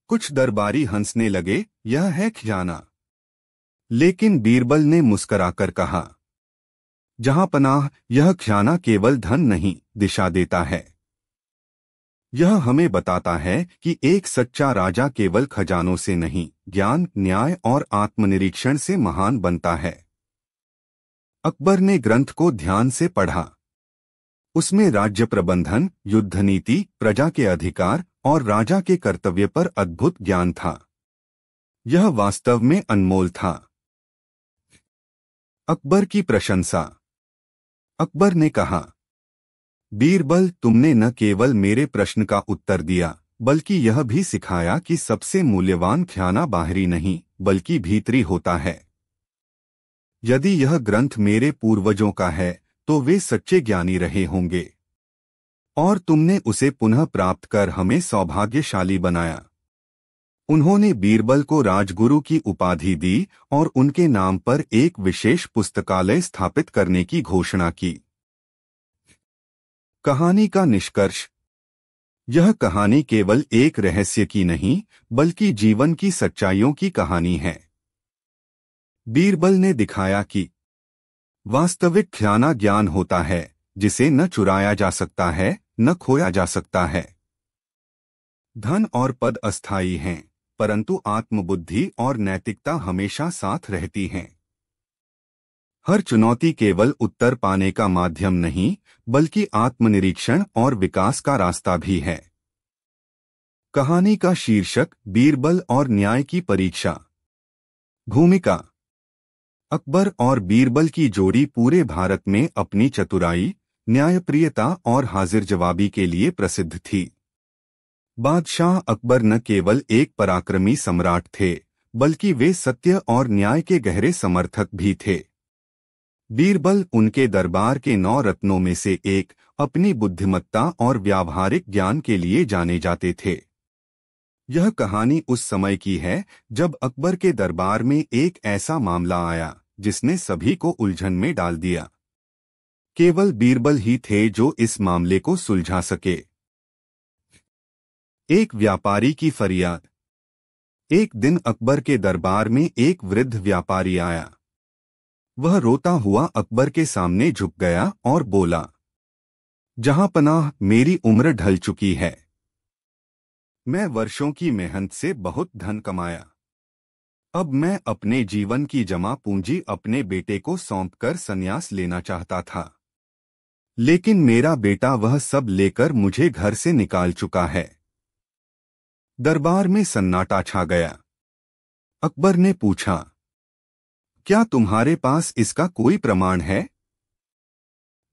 कुछ दरबारी हंसने लगे, यह है खजाना। लेकिन बीरबल ने मुस्कराकर कहा, जहांपनाह, यह खजाना केवल धन नहीं, दिशा देता है। यह हमें बताता है कि एक सच्चा राजा केवल खजानों से नहीं, ज्ञान, न्याय और आत्मनिरीक्षण से महान बनता है। अकबर ने ग्रंथ को ध्यान से पढ़ा। उसमें राज्य प्रबंधन, युद्ध नीति, प्रजा के अधिकार और राजा के कर्तव्य पर अद्भुत ज्ञान था। यह वास्तव में अनमोल था। अकबर की प्रशंसा। अकबर ने कहा, बीरबल, तुमने न केवल मेरे प्रश्न का उत्तर दिया, बल्कि यह भी सिखाया कि सबसे मूल्यवान खजाना बाहरी नहीं, बल्कि भीतरी होता है। यदि यह ग्रंथ मेरे पूर्वजों का है, तो वे सच्चे ज्ञानी रहे होंगे। और तुमने उसे पुनः प्राप्त कर हमें सौभाग्यशाली बनाया। उन्होंने बीरबल को राजगुरु की उपाधि दी और उनके नाम पर एक विशेष पुस्तकालय स्थापित करने की घोषणा की। कहानी का निष्कर्ष। यह कहानी केवल एक रहस्य की नहीं, बल्कि जीवन की सच्चाइयों की कहानी है। बीरबल ने दिखाया कि वास्तविक खजाना ज्ञान होता है, जिसे न चुराया जा सकता है, न खोया जा सकता है। धन और पद अस्थायी हैं, परंतु आत्मबुद्धि और नैतिकता हमेशा साथ रहती हैं। हर चुनौती केवल उत्तर पाने का माध्यम नहीं, बल्कि आत्मनिरीक्षण और विकास का रास्ता भी है। कहानी का शीर्षक, बीरबल और न्याय की परीक्षा। भूमिका। अकबर और बीरबल की जोड़ी पूरे भारत में अपनी चतुराई, न्यायप्रियता और हाजिर जवाबी के लिए प्रसिद्ध थी। बादशाह अकबर न केवल एक पराक्रमी सम्राट थे, बल्कि वे सत्य और न्याय के गहरे समर्थक भी थे। बीरबल उनके दरबार के 9 रत्नों में से एक, अपनी बुद्धिमत्ता और व्यावहारिक ज्ञान के लिए जाने जाते थे। यह कहानी उस समय की है जब अकबर के दरबार में एक ऐसा मामला आया जिसने सभी को उलझन में डाल दिया। केवल बीरबल ही थे जो इस मामले को सुलझा सके। एक व्यापारी की फरियाद। एक दिन अकबर के दरबार में एक वृद्ध व्यापारी आया। वह रोता हुआ अकबर के सामने झुक गया और बोला, जहांपनाह, मेरी उम्र ढल चुकी है। मैं वर्षों की मेहनत से बहुत धन कमाया। अब मैं अपने जीवन की जमा पूंजी अपने बेटे को सौंपकर संन्यास लेना चाहता था, लेकिन मेरा बेटा वह सब लेकर मुझे घर से निकाल चुका है। दरबार में सन्नाटा छा गया। अकबर ने पूछा, क्या तुम्हारे पास इसका कोई प्रमाण है?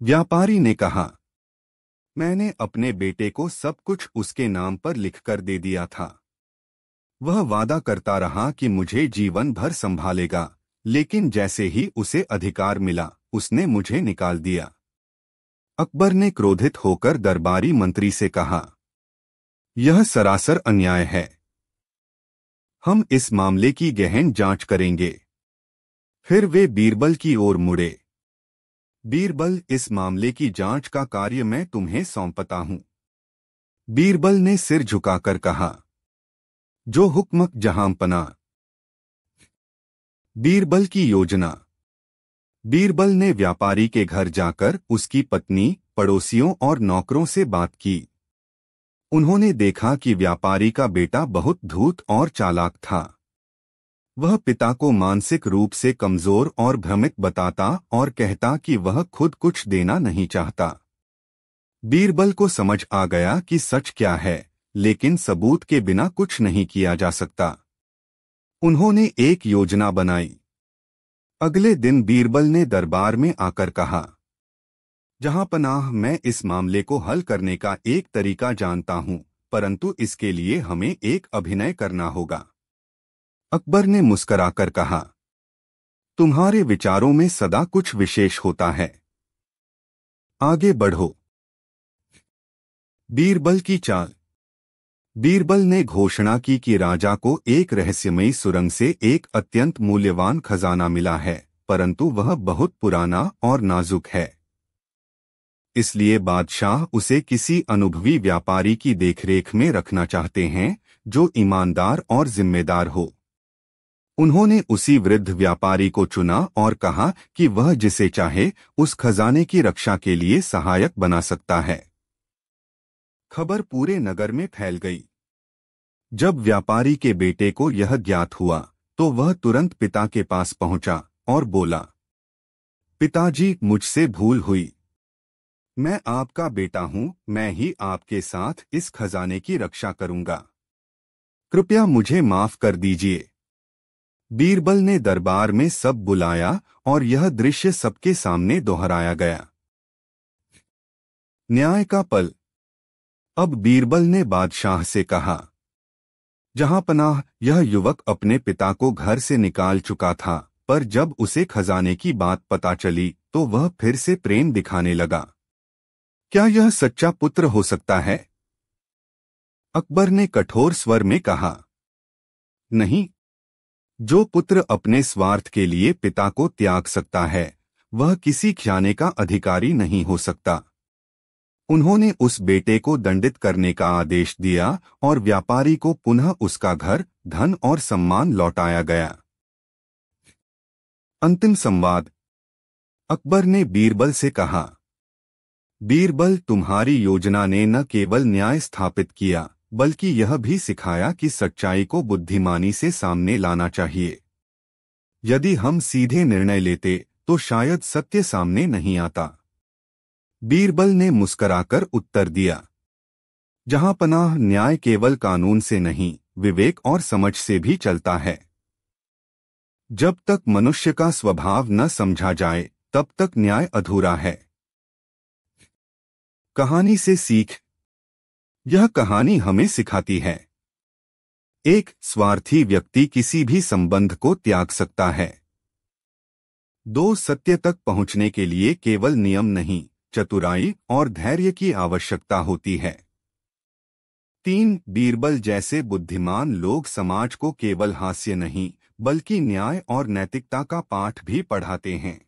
व्यापारी ने कहा, मैंने अपने बेटे को सब कुछ उसके नाम पर लिखकर दे दिया था। वह वादा करता रहा कि मुझे जीवन भर संभालेगा, लेकिन जैसे ही उसे अधिकार मिला, उसने मुझे निकाल दिया। अकबर ने क्रोधित होकर दरबारी मंत्री से कहा, यह सरासर अन्याय है। हम इस मामले की गहन जांच करेंगे। फिर वे बीरबल की ओर मुड़े। बीरबल, इस मामले की जांच का कार्य मैं तुम्हें सौंपता हूं। बीरबल ने सिर झुकाकर कहा, जो हुक्म जहांपना। बीरबल की योजना। बीरबल ने व्यापारी के घर जाकर उसकी पत्नी, पड़ोसियों और नौकरों से बात की। उन्होंने देखा कि व्यापारी का बेटा बहुत धूर्त और चालाक था। वह पिता को मानसिक रूप से कमजोर और भ्रमित बताता और कहता कि वह खुद कुछ देना नहीं चाहता। बीरबल को समझ आ गया कि सच क्या है, लेकिन सबूत के बिना कुछ नहीं किया जा सकता। उन्होंने एक योजना बनाई। अगले दिन बीरबल ने दरबार में आकर कहा, जहांपनाह, मैं इस मामले को हल करने का एक तरीका जानता हूं, परंतु इसके लिए हमें एक अभिनय करना होगा। अकबर ने मुस्कराकर कहा, तुम्हारे विचारों में सदा कुछ विशेष होता है। आगे बढ़ो। बीरबल की चाल। बीरबल ने घोषणा की कि राजा को एक रहस्यमयी सुरंग से एक अत्यंत मूल्यवान खजाना मिला है, परंतु वह बहुत पुराना और नाजुक है। इसलिए बादशाह उसे किसी अनुभवी व्यापारी की देखरेख में रखना चाहते हैं, जो ईमानदार और जिम्मेदार हो। उन्होंने उसी वृद्ध व्यापारी को चुना और कहा कि वह जिसे चाहे उस खजाने की रक्षा के लिए सहायक बना सकता है। खबर पूरे नगर में फैल गई। जब व्यापारी के बेटे को यह ज्ञात हुआ, तो वह तुरंत पिता के पास पहुंचा और बोला, पिताजी, मुझसे भूल हुई। मैं आपका बेटा हूं, मैं ही आपके साथ इस खजाने की रक्षा करूंगा। कृपया मुझे माफ कर दीजिए। बीरबल ने दरबार में सब बुलाया और यह दृश्य सबके सामने दोहराया गया। न्याय का पल। अब बीरबल ने बादशाह से कहा, जहांपनाह, यह युवक अपने पिता को घर से निकाल चुका था, पर जब उसे खजाने की बात पता चली तो वह फिर से प्रेम दिखाने लगा। क्या यह सच्चा पुत्र हो सकता है? अकबर ने कठोर स्वर में कहा, नहीं। जो पुत्र अपने स्वार्थ के लिए पिता को त्याग सकता है, वह किसी खजाने का अधिकारी नहीं हो सकता। उन्होंने उस बेटे को दंडित करने का आदेश दिया और व्यापारी को पुनः उसका घर, धन और सम्मान लौटाया गया। अंतिम संवाद। अकबर ने बीरबल से कहा, बीरबल, तुम्हारी योजना ने न केवल न्याय स्थापित किया, बल्कि यह भी सिखाया कि सच्चाई को बुद्धिमानी से सामने लाना चाहिए। यदि हम सीधे निर्णय लेते तो शायद सत्य सामने नहीं आता। बीरबल ने मुस्कराकर उत्तर दिया, जहांपनाह, न्याय केवल कानून से नहीं, विवेक और समझ से भी चलता है। जब तक मनुष्य का स्वभाव न समझा जाए, तब तक न्याय अधूरा है। कहानी से सीख। यह कहानी हमें सिखाती है, एक स्वार्थी व्यक्ति किसी भी संबंध को त्याग सकता है। दो, सत्य तक पहुंचने के लिए केवल नियम नहीं, चतुराई और धैर्य की आवश्यकता होती है। तीन, बीरबल जैसे बुद्धिमान लोग समाज को केवल हास्य नहीं, बल्कि न्याय और नैतिकता का पाठ भी पढ़ाते हैं।